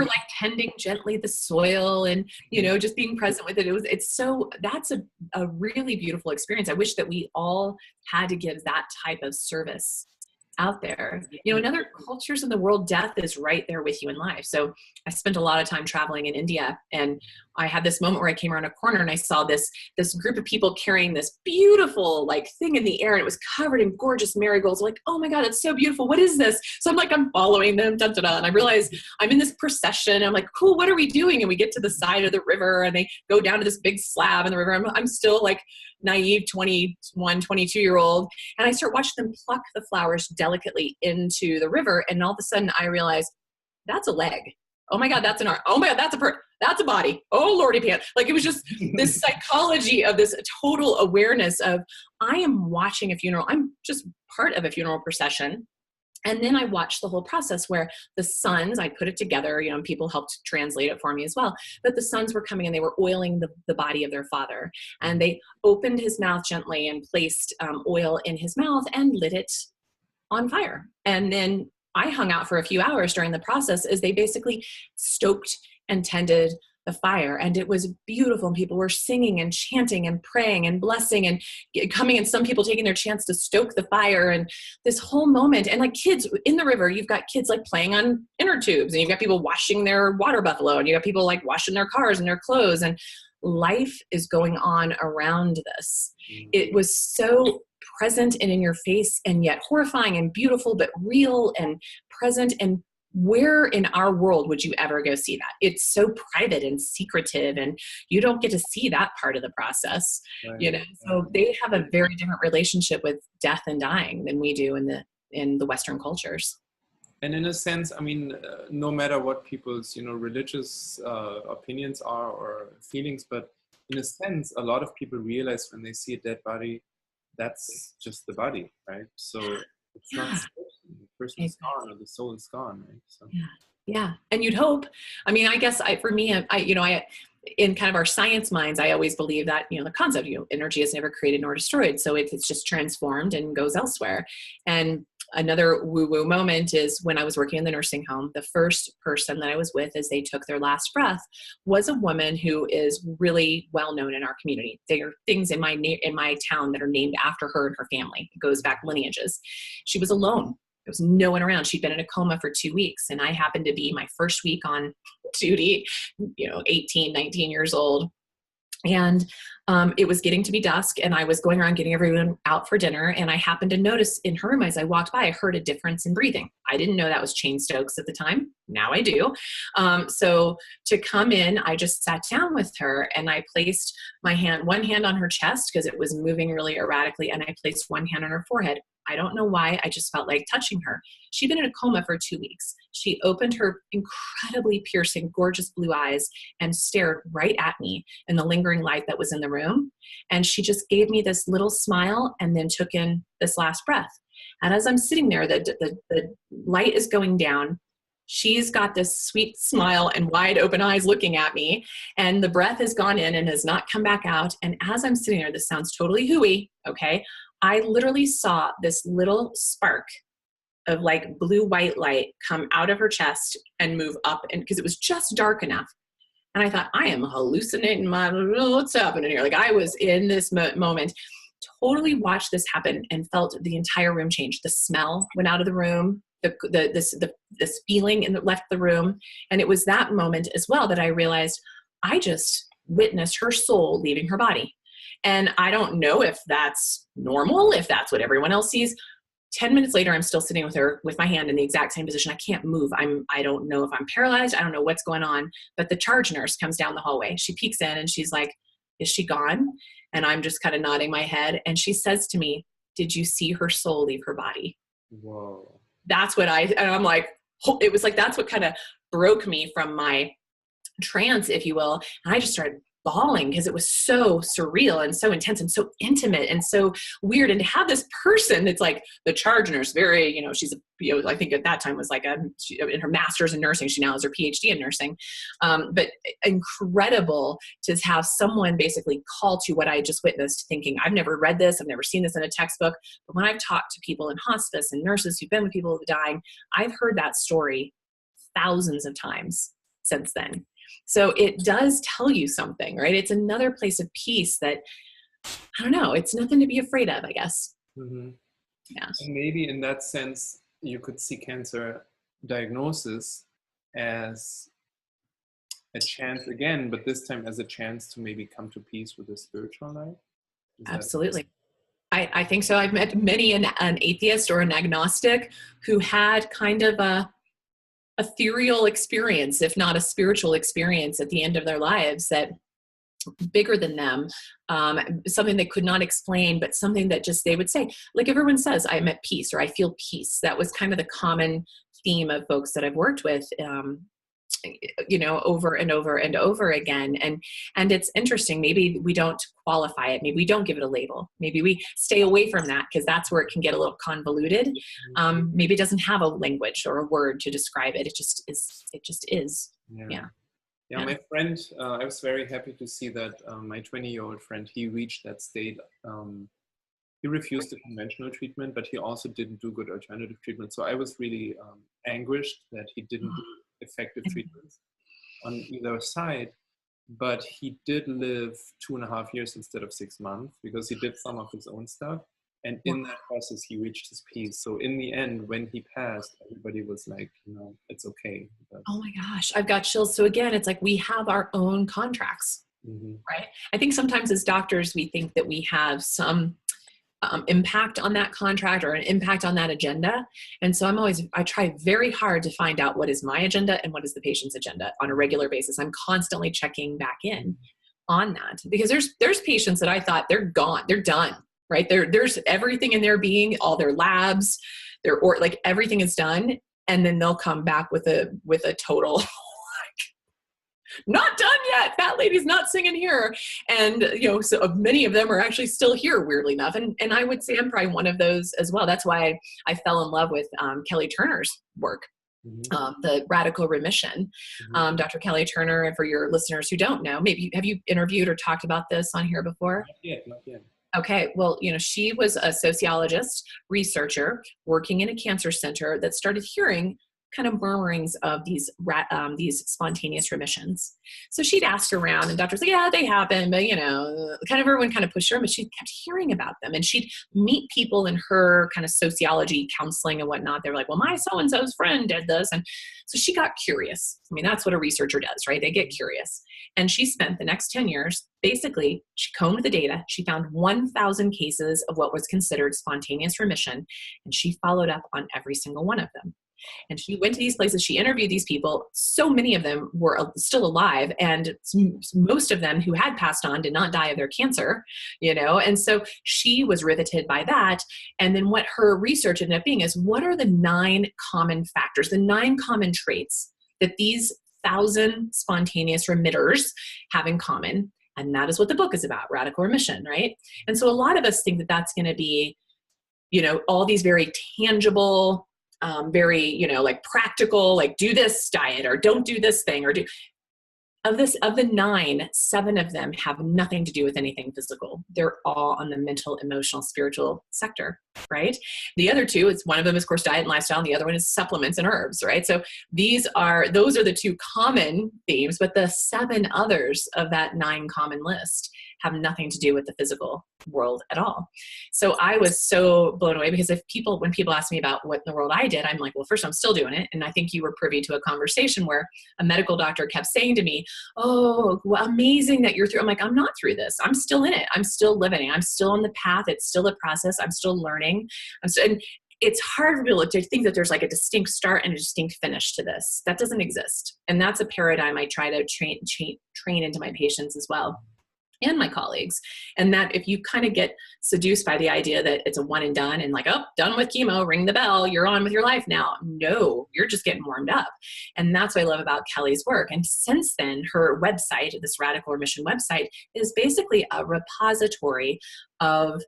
like tending gently the soil and, just being present with it. That's a really beautiful experience. I wish that we all had to give that type of service out there. In other cultures in the world, death is right there with you in life. So I spent a lot of time traveling in India, and I had this moment where I came around a corner and I saw this group of people carrying this beautiful like thing in the air, and it was covered in gorgeous marigolds. Like, oh my God, it's so beautiful. What is this? So I'm following them, da, da, da, and I realize I'm in this procession. I'm like, cool, what are we doing? And we get to the side of the river, and they go down to this big slab in the river. I'm still like naive 21, 22-year-old. And I start watching them pluck the flowers delicately into the river. And all of a sudden I realize that's a leg. Oh my God, that's an arm. Oh my God, that's a body. Oh Lordy Pan. Like, it was just this psychology of this total awareness of, I am watching a funeral. I'm just part of a funeral procession. And then I watched the whole process where the sons, I put it together, and people helped translate it for me as well. But the sons were coming and they were oiling the body of their father. And they opened his mouth gently and placed oil in his mouth and lit it on fire. And then I hung out for a few hours during the process as they basically stoked and tended the fire. And it was beautiful. And people were singing and chanting and praying and blessing and coming, and some people taking their chance to stoke the fire, and this whole moment. And like kids in the river, you've got kids like playing on inner tubes, and you've got people washing their water buffalo, and you got people like washing their cars and their clothes, and life is going on around this. It was so present and in your face, and yet horrifying and beautiful, but real and present. And where in our world would you ever go see that? It's so private and secretive, and you don't get to see that part of the process, Right. So they have a very different relationship with death and dying than we do in the Western cultures. And in a sense, I mean, no matter what people's, religious opinions are or feelings, but in a sense, a lot of people realize when they see a dead body, that's just the body, right? So it's not the person is gone, or the soul is gone, right? So. Yeah. And you'd hope. I mean, I guess for me, in kind of our science minds, I always believe that, the concept, energy is never created nor destroyed. So it's just transformed and goes elsewhere. And another woo-woo moment is when I was working in the nursing home, the first person that I was with as they took their last breath was a woman who is really well known in our community. There are things in my town that are named after her and her family. It goes back lineages. She was alone. There was no one around. She'd been in a coma for 2 weeks, and I happened to be my first week on duty, 18, 19 years old. And it was getting to be dusk, and I was going around getting everyone out for dinner. And I happened to notice in her room as I walked by, I heard a difference in breathing. I didn't know that was Cheyne-Stokes at the time. Now I do. So to come in, I just sat down with her, and I placed one hand on her chest because it was moving really erratically. And I placed one hand on her forehead. I don't know why. I just felt like touching her. She'd been in a coma for 2 weeks. She opened her incredibly piercing, gorgeous blue eyes and stared right at me in the lingering light that was in the room. And she just gave me this little smile and then took in this last breath. And as I'm sitting there, the light is going down. She's got this sweet smile and wide open eyes looking at me, and the breath has gone in and has not come back out. And as I'm sitting there, this sounds totally hooey, okay? I literally saw this little spark of like blue-white light come out of her chest and move up, and because it was just dark enough. And I thought, I am hallucinating. What's happening here? Like, I was in this moment, totally watched this happen and felt the entire room change. The smell went out of the room. This feeling left the room. And it was that moment as well that I realized I just witnessed her soul leaving her body. And I don't know if that's normal, if that's what everyone else sees. 10 minutes later, I'm still sitting with her with my hand in the exact same position. I can't move. I don't know if I'm paralyzed. I don't know what's going on. But the charge nurse comes down the hallway. She peeks in and she's like, is she gone? And I'm just kind of nodding my head. And she says to me, did you see her soul leave her body? Whoa. That's what and I'm like, it was like, that's what kind of broke me from my trance, if you will. And I just started bawling because it was so surreal and so intense and so intimate and so weird. And to have this person that's like the charge nurse, very, you know, she's, I think at that time was like in her master's in nursing. She now has her PhD in nursing. But incredible to have someone basically call to what I just witnessed, thinking, I've never read this, I've never seen this in a textbook. But when I've talked to people in hospice and nurses who've been with people who are dying, I've heard that story thousands of times since then. So it does tell you something, right? It's another place of peace that, I don't know, it's nothing to be afraid of, I guess. Mm-hmm. Yeah. And maybe in that sense, you could see cancer diagnosis as a chance again, but this time as a chance to maybe come to peace with the spiritual life. Absolutely. I think so. I've met many an atheist or an agnostic who had kind of a ethereal experience, if not a spiritual experience at the end of their lives that bigger than them, something they could not explain, but something that just they would say, like everyone says, I'm at peace or I feel peace. That was kind of the common theme of folks that I've worked with, you know, over and over and over again. And it's interesting. Maybe we don't qualify it. Maybe we don't give it a label. Maybe we stay away from that because that's where it can get a little convoluted. Maybe it doesn't have a language or a word to describe it. It just is. It just is. Yeah. My friend, I was very happy to see that my 20-year-old friend, he reached that state. He refused the conventional treatment, but he also didn't do good alternative treatment. So I was really anguished that he didn't do effective treatments on either side. But he did live 2.5 years instead of 6 months because he did some of his own stuff. And in that process, he reached his peace. So in the end, when he passed, everybody was like, you know, it's okay. But, oh my gosh, I've got chills. So again, it's like we have our own contracts, right? I think sometimes as doctors, we think that we have some impact on that contract or an impact on that agenda. And so I try very hard to find out what is my agenda and what is the patient's agenda on a regular basis. I'm constantly checking back in on that because there's patients that I thought they're gone, they're done, right? There's everything in their being, all their labs, like everything is done. And then they'll come back with a total not done yet. That lady's not singing here. And, you know, so many of them are actually still here, weirdly enough. And I would say I'm probably one of those as well. That's why I fell in love with Kelly Turner's work, the radical remission. Dr. Kelly Turner, for your listeners who don't know, maybe have you interviewed or talked about this on here before? Not yet. Okay. Well, you know, she was a sociologist, researcher, working in a cancer center that started hearing kind of murmurings of these spontaneous remissions. So she'd ask around and doctors like, yeah, they happen, but you know, kind of everyone kind of pushed her, but she kept hearing about them. And she'd meet people in her kind of sociology counseling and whatnot. They were like, well, my so-and-so's friend did this. And so she got curious. I mean, that's what a researcher does, right? They get curious. And she spent the next 10 years, basically, she combed the data. She found 1,000 cases of what was considered spontaneous remission. And she followed up on every single one of them. And she went to these places, she interviewed these people. So many of them were still alive, and most of them who had passed on did not die of their cancer, you know? And so she was riveted by that. And then what her research ended up being is, what are the 9 common factors, the 9 common traits that these 1,000 spontaneous remitters have in common? And that is what the book is about, radical remission, right? And so a lot of us think that that's going to be, you know, all these very tangible, very, you know, like practical, like do this diet or don't do this thing or do of the 9, 7 of them have nothing to do with anything physical. They're all on the mental, emotional, spiritual sector, right? The other 2 is, one of them is of course diet and lifestyle, and the other one is supplements and herbs, right? So those are the 2 common themes, but the 7 others of that 9 common list have nothing to do with the physical world at all. So I was so blown away because when people ask me about what in the world I did, I'm like, well, first I'm still doing it. And I think you were privy to a conversation where a medical doctor kept saying to me, oh, well, amazing that you're through. I'm like, I'm not through this. I'm still in it. I'm still living. I'm still on the path. It's still a process. I'm still learning. And it's hard to think that there's like a distinct start and a distinct finish to this. That doesn't exist. And that's a paradigm I try to train into my patients as well. and my colleagues. And that if you kind of get seduced by the idea that it's a one and done and like, oh, done with chemo, ring the bell, you're on with your life now. No, you're just getting warmed up. And that's what I love about Kelly's work. And since then, her website, this Radical Remission website, is basically a repository of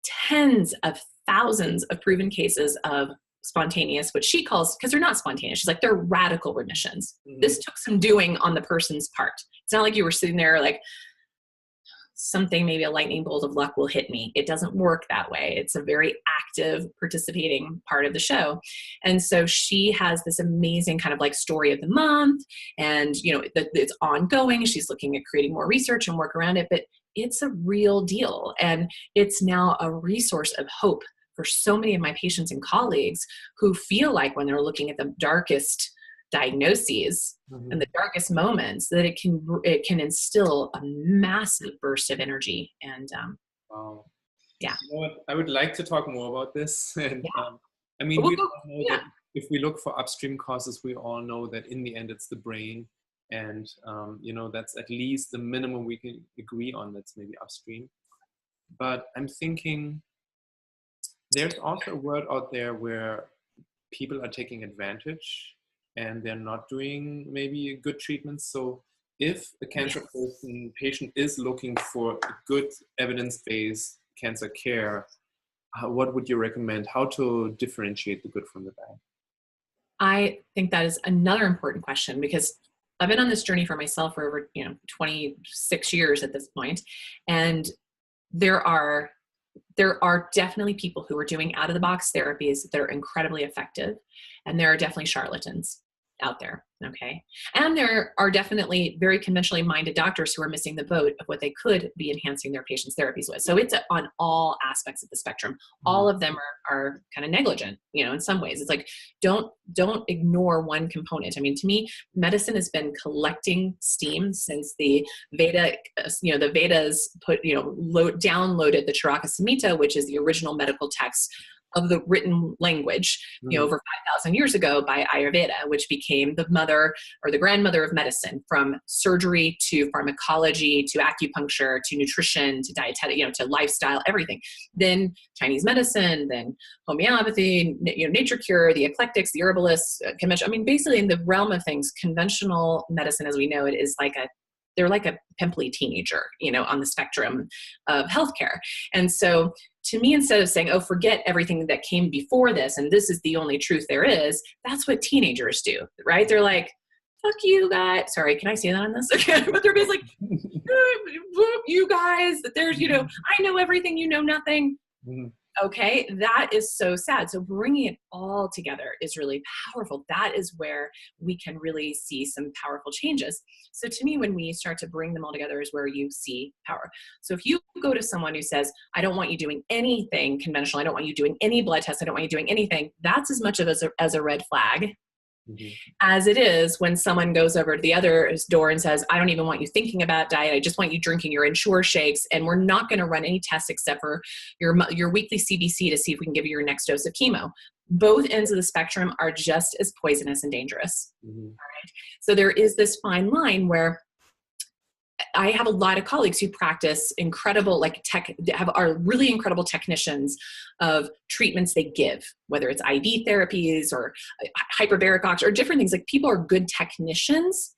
tens of thousands of proven cases of spontaneous, which she calls, because they're not spontaneous, she's like, they're radical remissions. Mm-hmm. This took some doing on the person's part. It's not like you were sitting there like, something, maybe a lightning bolt of luck will hit me. It doesn't work that way. It's a very active, participating part of the show. And so she has this amazing kind of like story of the month, and, you know, it's ongoing. She's looking at creating more research and work around it, but it's a real deal. And it's now a resource of hope for so many of my patients and colleagues who feel like when they're looking at the darkest diagnoses and the darkest moments, that it can instill a massive burst of energy. And wow. Yeah, you know what? I would like to talk more about this. And I mean, we'll we all know that if we look for upstream causes, we all know that in the end it's the brain, and you know, that's at least the minimum we can agree on. That's maybe upstream. But I'm thinking there's also a word out there where people are taking advantage and they're not doing maybe good treatments. So if a cancer patient is looking for a good evidence-based cancer care, what would you recommend? How to differentiate the good from the bad? I think that is another important question, because I've been on this journey for myself for over 26 years at this point, and there are definitely people who are doing out-of-the-box therapies that are incredibly effective, and there are definitely charlatans out there, okay? And there are definitely very conventionally minded doctors who are missing the boat of what they could be enhancing their patients' therapies with. So it's on all aspects of the spectrum. All of them are kind of negligent, in some ways. It's like, don't ignore one component. I mean, to me, medicine has been collecting steam since the the Vedas downloaded the Charaka Samhita, which is the original medical text of the written language, over 5,000 years ago by Ayurveda, which became the mother or the grandmother of medicine, from surgery to pharmacology to acupuncture to nutrition to dietetic, to lifestyle, everything. Then Chinese medicine, then homeopathy, nature cure, the eclectics, the herbalists, conventional. I mean, basically in the realm of things, conventional medicine as we know it is they're like a pimply teenager, on the spectrum of healthcare. And so to me, instead of saying, oh, forget everything that came before this, and this is the only truth there is, that's what teenagers do, right? They're like, fuck you guys. Sorry, can I say that on this? But they're basically like, you guys, there's, I know everything, you know nothing. Okay, that is so sad. So bringing it all together is really powerful. That is where we can really see some powerful changes. So to me, when we start to bring them all together is where you see power. So if you go to someone who says, I don't want you doing anything conventional, I don't want you doing any blood tests, I don't want you doing anything, that's as much of as a red flag as it is when someone goes over to the other door and says, I don't even want you thinking about diet. I just want you drinking your Ensure shakes, and we're not going to run any tests except for your weekly CBC to see if we can give you your next dose of chemo. Both ends of the spectrum are just as poisonous and dangerous. All right? So there is this fine line where I have a lot of colleagues who practice incredible, are really incredible technicians of treatments they give, whether it's IV therapies or hyperbaric oxygen or different things. Like, people are good technicians,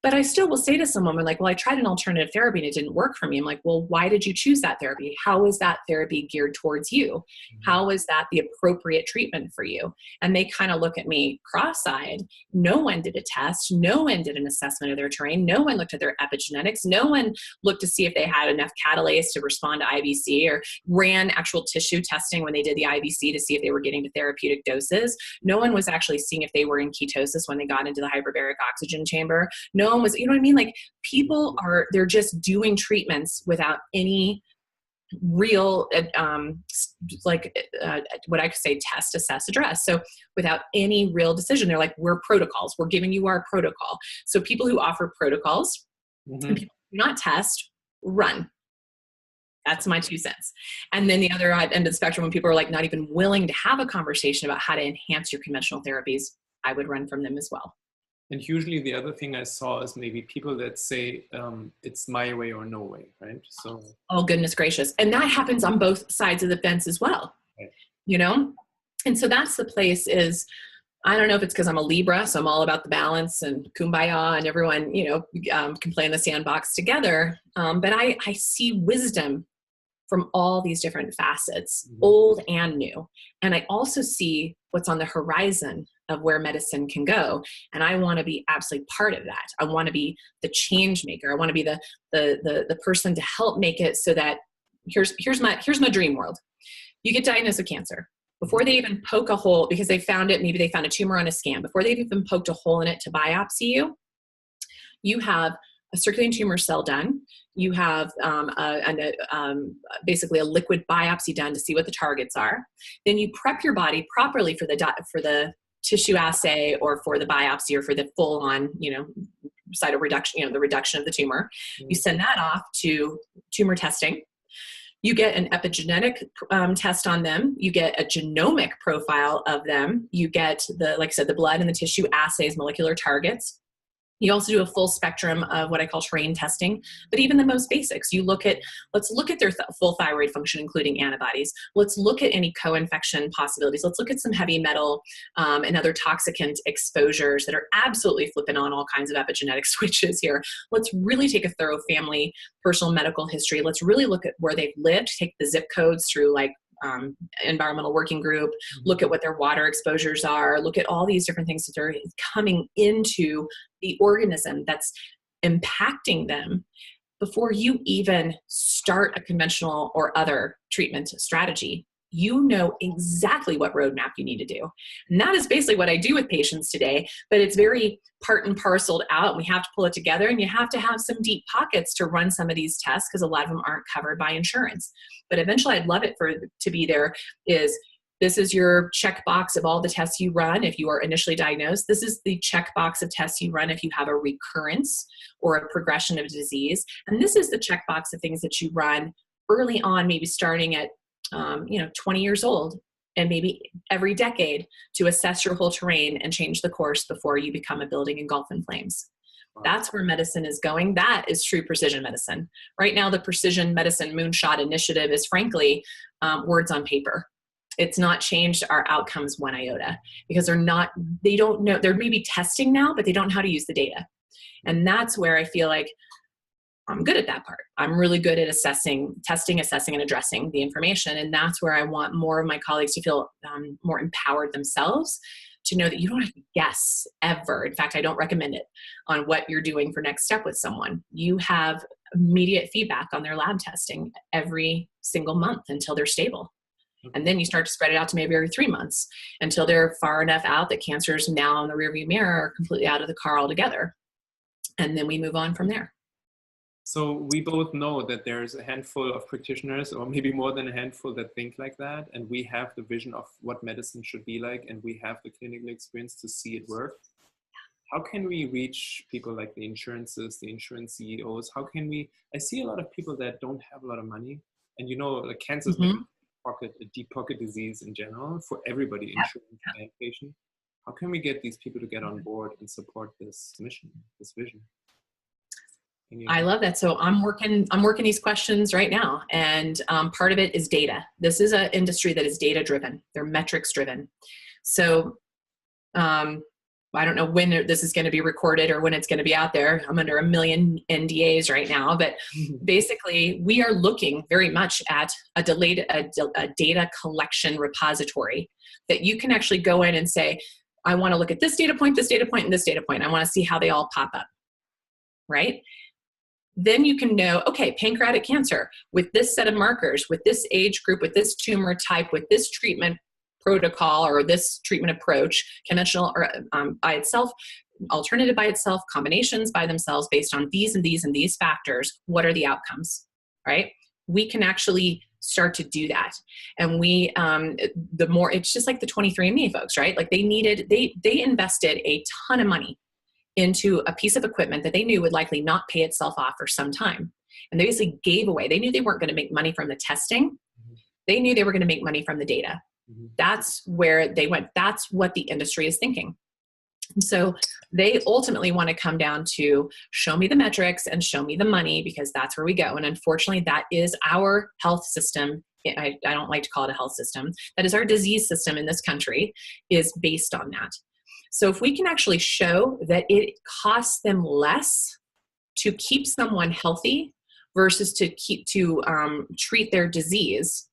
but I still will say to someone, like, well, I tried an alternative therapy and it didn't work for me. I'm like, well, why did you choose that therapy? How is that therapy geared towards you? How is that the appropriate treatment for you? And they kind of look at me cross-eyed. No one did a test. No one did an assessment of their terrain. No one looked at their epigenetics. No one looked to see if they had enough catalase to respond to IVC, or ran actual tissue testing when they did the IVC to see if they were getting to therapeutic doses. No one was actually seeing if they were in ketosis when they got into the hyperbaric oxygen chamber. No one was, you know what I mean? Like, people they're just doing treatments without any real, what I could say, test, assess, address. So without any real decision, they're like, we're protocols. We're giving you our protocol. So people who offer protocols and people who do not test, run. That's my 2 cents. And then the other end of the spectrum, when people are like not even willing to have a conversation about how to enhance your conventional therapies, I would run from them as well. And usually the other thing I saw is maybe people that say it's my way or no way, right? So, oh, goodness gracious. And that happens on both sides of the fence as well, right. you know? And so that's the place is, I don't know if it's because I'm a Libra, so I'm all about the balance and kumbaya and everyone, you know, can play in the sandbox together. But I see wisdom from all these different facets, old and new. And I also see what's on the horizon of where medicine can go. And I want to be absolutely part of that. I want to be the change maker. I want to be the person to help make it so that here's my dream world. You get diagnosed with cancer. Before they even poke a hole, because they found it, maybe they found a tumor on a scan, before they've even poked a hole in it to biopsy you, you have a circulating tumor cell done. You have basically a liquid biopsy done to see what the targets are. Then you prep your body properly for the tissue assay or for the biopsy or for the full-on, you know, cytoreduction, you know, the reduction of the tumor. You send that off to tumor testing. You get an epigenetic test on them. You get a genomic profile of them. You get like I said, the blood and the tissue assays, molecular targets. You also do a full spectrum of what I call terrain testing, but even the most basics. Let's look at their full thyroid function, including antibodies. Let's look at any co-infection possibilities. Let's look at some heavy metal and other toxicant exposures that are absolutely flipping on all kinds of epigenetic switches here. Let's really take a thorough family, personal medical history. Let's really look at where they've lived, take the zip codes through like environmental working group, look at what their water exposures are, look at all these different things that are coming into the organism that's impacting them before you even start a conventional or other treatment strategy. You know exactly what roadmap you need to do. And that is basically what I do with patients today, but it's very part and parceled out. We have to pull it together, and you have to have some deep pockets to run some of these tests because a lot of them aren't covered by insurance. But eventually I'd love it to be there is this is your checkbox of all the tests you run if you are initially diagnosed. This is the checkbox of tests you run if you have a recurrence or a progression of disease. And this is the checkbox of things that you run early on, maybe starting at 20 years old and maybe every decade to assess your whole terrain and change the course before you become a building engulfed in flames. Wow. That's where medicine is going. That is true precision medicine. Right now, the precision medicine moonshot initiative is frankly words on paper. It's not changed our outcomes one iota because they don't know, they're maybe testing now, but they don't know how to use the data. And that's where I feel like I'm good at that part. I'm really good at testing, assessing, and addressing the information. And that's where I want more of my colleagues to feel more empowered themselves, to know that you don't have to guess ever. In fact, I don't recommend it on what you're doing for next step with someone. You have immediate feedback on their lab testing every single month until they're stable. And then you start to spread it out to maybe every 3 months until they're far enough out that cancer is now in the rearview mirror or completely out of the car altogether. And then we move on from there. So we both know that there's a handful of practitioners, or maybe more than a handful, that think like that. And we have the vision of what medicine should be like, and we have the clinical experience to see it work. How can we reach people like the insurances, the insurance CEOs? I see a lot of people that don't have a lot of money. And like cancer is a deep pocket disease in general for everybody, insurance and patient. How can we get these people to get on board and support this mission, this vision? I love that. So I'm working these questions right now. And part of it is data. This is an industry that is data driven. They're metrics driven. So I don't know when this is going to be recorded or when it's going to be out there. I'm under 1 million NDAs right now, but basically we are looking very much at a data collection repository that you can actually go in and say, I want to look at this data point, and this data point. I want to see how they all pop up, right? Then you can know, okay, pancreatic cancer with this set of markers, with this age group, with this tumor type, with this treatment protocol or this treatment approach, conventional or by itself, alternative by itself, combinations by themselves based on these and these and these factors, what are the outcomes, right? We can actually start to do that. And it's just like the 23andMe folks, right? Like they invested a ton of money into a piece of equipment that they knew would likely not pay itself off for some time. And they basically gave away. They knew they weren't going to make money from the testing. They knew they were going to make money from the data. That's where they went. That's what the industry is thinking. And so they ultimately want to come down to show me the metrics and show me the money, because that's where we go. And unfortunately, that is our health system. I don't like to call it a health system. That is our disease system in this country, is based on that. So if we can actually show that it costs them less to keep someone healthy versus to treat their disease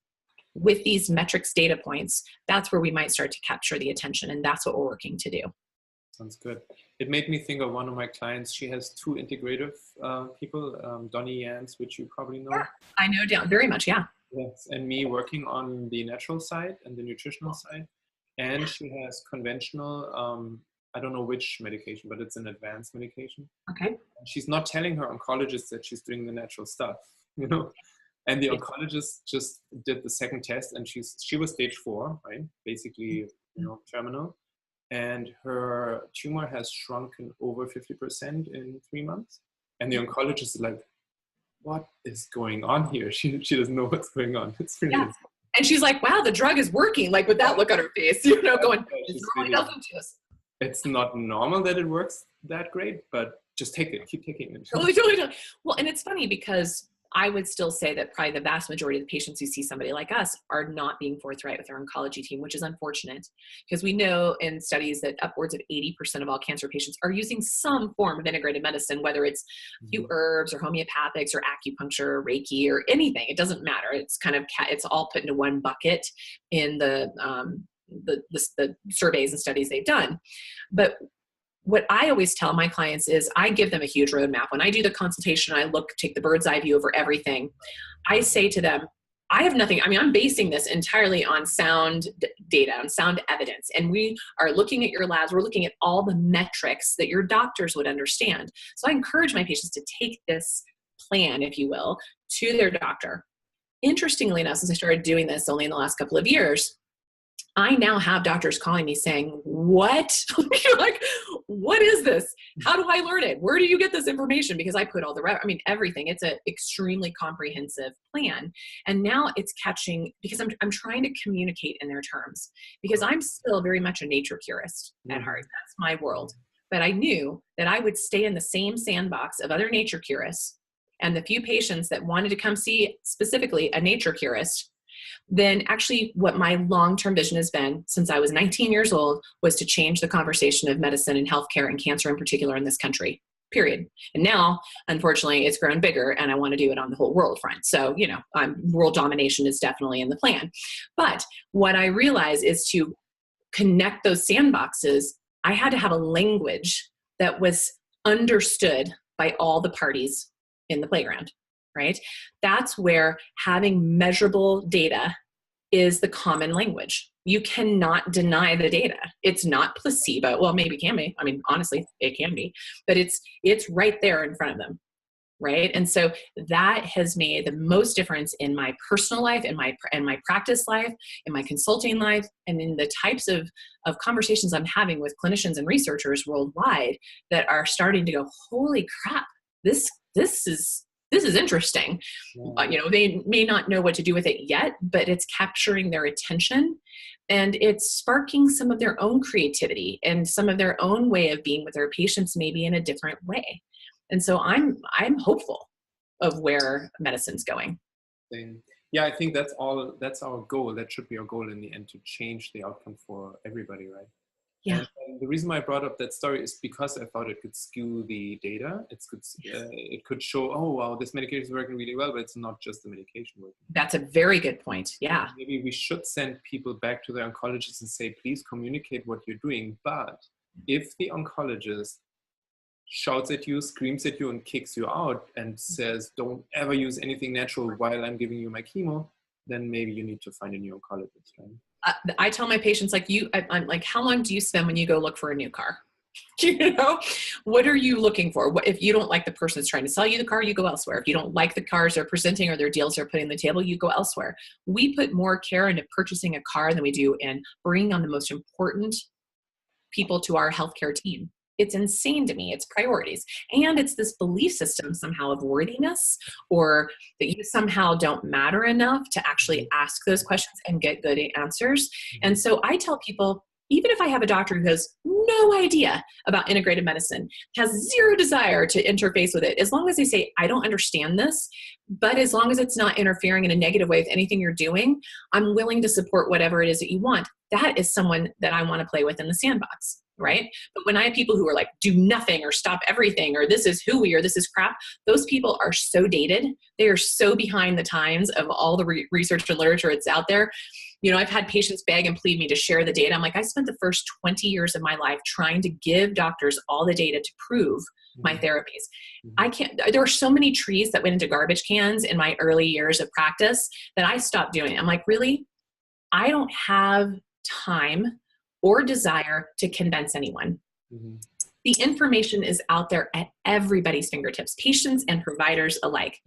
with these metrics data points, that's where we might start to capture the attention. And that's what we're working to do. Sounds good. It made me think of one of my clients. She has two integrative people, Donnie Yans, which you probably know. Yeah, I know very much, yeah. Yes, and me working on the natural side and the nutritional side. And she has conventional, I don't know which medication, but it's an advanced medication. Okay. She's not telling her oncologist that she's doing the natural stuff, you know? And the oncologist just did the second test, and she was stage 4, right? Basically, you know, terminal. And her tumor has shrunken over 50% in 3 months. And the oncologist is like, what is going on here? She doesn't know what's going on. It's really yeah. And she's like, wow, the drug is working, like with that look on her face, you know, going, it's really nothing to us. It's not normal that it works that great, but just take it, keep taking it. Totally. Well, and it's funny because I would still say that probably the vast majority of the patients who see somebody like us are not being forthright with our oncology team, which is unfortunate, because we know in studies that upwards of 80% of all cancer patients are using some form of integrated medicine, whether it's a few herbs or homeopathics or acupuncture or Reiki or anything. It doesn't matter. It's kind of, it's all put into one bucket in the surveys and studies they've done. But what I always tell my clients is I give them a huge roadmap. When I do the consultation, I take the bird's eye view over everything. I say to them, I have nothing, I'm basing this entirely on sound data, on sound evidence. And we are looking at your labs, we're looking at all the metrics that your doctors would understand. So I encourage my patients to take this plan, if you will, to their doctor. Interestingly enough, since I started doing this only in the last couple of years, I now have doctors calling me saying, what? Like, what is this? How do I learn it? Where do you get this information? Because I put all everything. It's an extremely comprehensive plan. And now it's catching, because I'm trying to communicate in their terms, because I'm still very much a nature purist at heart. That's my world. But I knew that I would stay in the same sandbox of other nature purists and the few patients that wanted to come see specifically a nature curist. Then actually what my long-term vision has been since I was 19 years old was to change the conversation of medicine and healthcare and cancer in particular in this country, period. And now, unfortunately, it's grown bigger and I want to do it on the whole world front. So, you know, world domination is definitely in the plan. But what I realized is to connect those sandboxes, I had to have a language that was understood by all the parties in the playground. Right? That's where having measurable data is the common language. You cannot deny the data. It's not placebo. Well, maybe it can be. Honestly, it can be, but it's right there in front of them. Right? And so that has made the most difference in my personal life, in my practice life, in my consulting life, and in the types of conversations I'm having with clinicians and researchers worldwide that are starting to go, holy crap, this is interesting. You know, they may not know what to do with it yet, but it's capturing their attention and it's sparking some of their own creativity and some of their own way of being with their patients, maybe in a different way. And so I'm hopeful of where medicine's going. Yeah, I think that's our goal. That should be our goal in the end, to change the outcome for everybody, right? Yeah. And the reason why I brought up that story is because I thought it could skew the data. It could show, oh, wow, this medication is working really well, but it's not just the medication working. That's a very good point. Yeah. Maybe we should send people back to their oncologist and say, please communicate what you're doing. But if the oncologist shouts at you, screams at you, and kicks you out and says, don't ever use anything natural while I'm giving you my chemo, then maybe you need to find a new oncologist, right? I tell my patients, like, I'm like, how long do you spend when you go look for a new car? You know, what are you looking for? If you don't like the person that's trying to sell you the car, you go elsewhere. If you don't like the cars they're presenting or their deals they're putting on the table, you go elsewhere. We put more care into purchasing a car than we do in bringing on the most important people to our healthcare team. It's insane to me. It's priorities. And it's this belief system somehow of worthiness, or that you somehow don't matter enough to actually ask those questions and get good answers. And so I tell people, even if I have a doctor who has no idea about integrative medicine, has zero desire to interface with it, as long as they say, I don't understand this, but as long as it's not interfering in a negative way with anything you're doing, I'm willing to support whatever it is that you want. That is someone that I want to play with in the sandbox, right? But when I have people who are like, do nothing or stop everything, or this is hooey, or this is crap, those people are so dated. They are so behind the times of all the research and literature that's out there. You know, I've had patients beg and plead me to share the data. I'm like, I spent the first 20 years of my life trying to give doctors all the data to prove my therapies. I can't, there are so many trees that went into garbage cans in my early years of practice that I stopped doing. I'm like, really? I don't have time or desire to convince anyone. The information is out there at everybody's fingertips, patients and providers alike.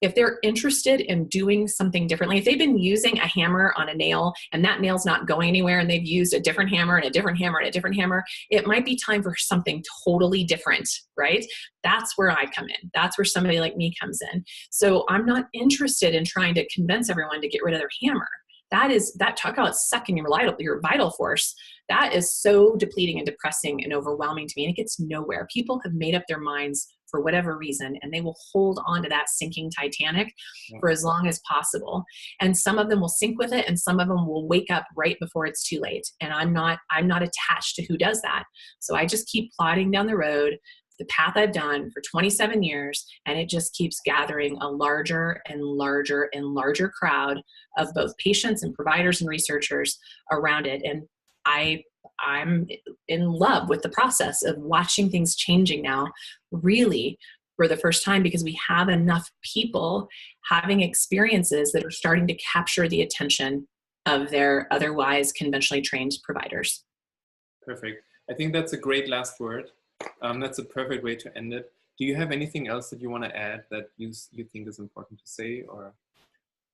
If they're interested in doing something differently, if they've been using a hammer on a nail and that nail's not going anywhere and they've used a different hammer and a different hammer and a different hammer, it might be time for something totally different, right? That's where I come in. That's where somebody like me comes in. So I'm not interested in trying to convince everyone to get rid of their hammer. That talk about sucking your vital force. That is so depleting and depressing and overwhelming to me, and it gets nowhere. People have made up their minds for whatever reason, and they will hold on to that sinking Titanic for as long as possible. And some of them will sink with it, and some of them will wake up right before it's too late. And I'm not attached to who does that. So I just keep plodding down the road, the path I've done for 27 years, and it just keeps gathering a larger and larger and larger crowd of both patients and providers and researchers around it. And I'm in love with the process of watching things changing now, really for the first time, because we have enough people having experiences that are starting to capture the attention of their otherwise conventionally trained providers. Perfect. I think that's a great last word. That's a perfect way to end it. Do you have anything else that you want to add that you think is important to say, or?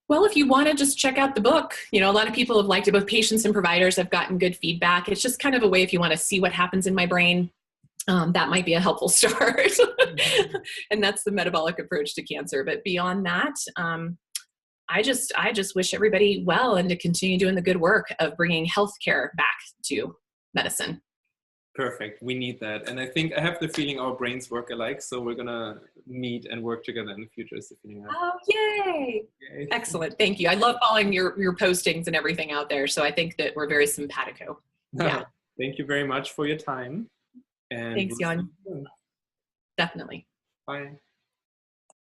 Well, if you want to just check out the book, you know, a lot of people have liked it. Both patients and providers have gotten good feedback. It's just kind of a way, if you want to see what happens in my brain, that might be a helpful start. And that's the metabolic approach to cancer. But beyond that, I just wish everybody well and to continue doing the good work of bringing healthcare back to medicine. Perfect. We need that. And I think I have the feeling our brains work alike. So we're going to meet and work together in the future. Is the feeling. Oh, yay. Okay. Excellent. Thank you. I love following your postings and everything out there. So I think that we're very simpatico. Yeah. Thank you very much for your time. And thanks, Jan. Definitely. Bye.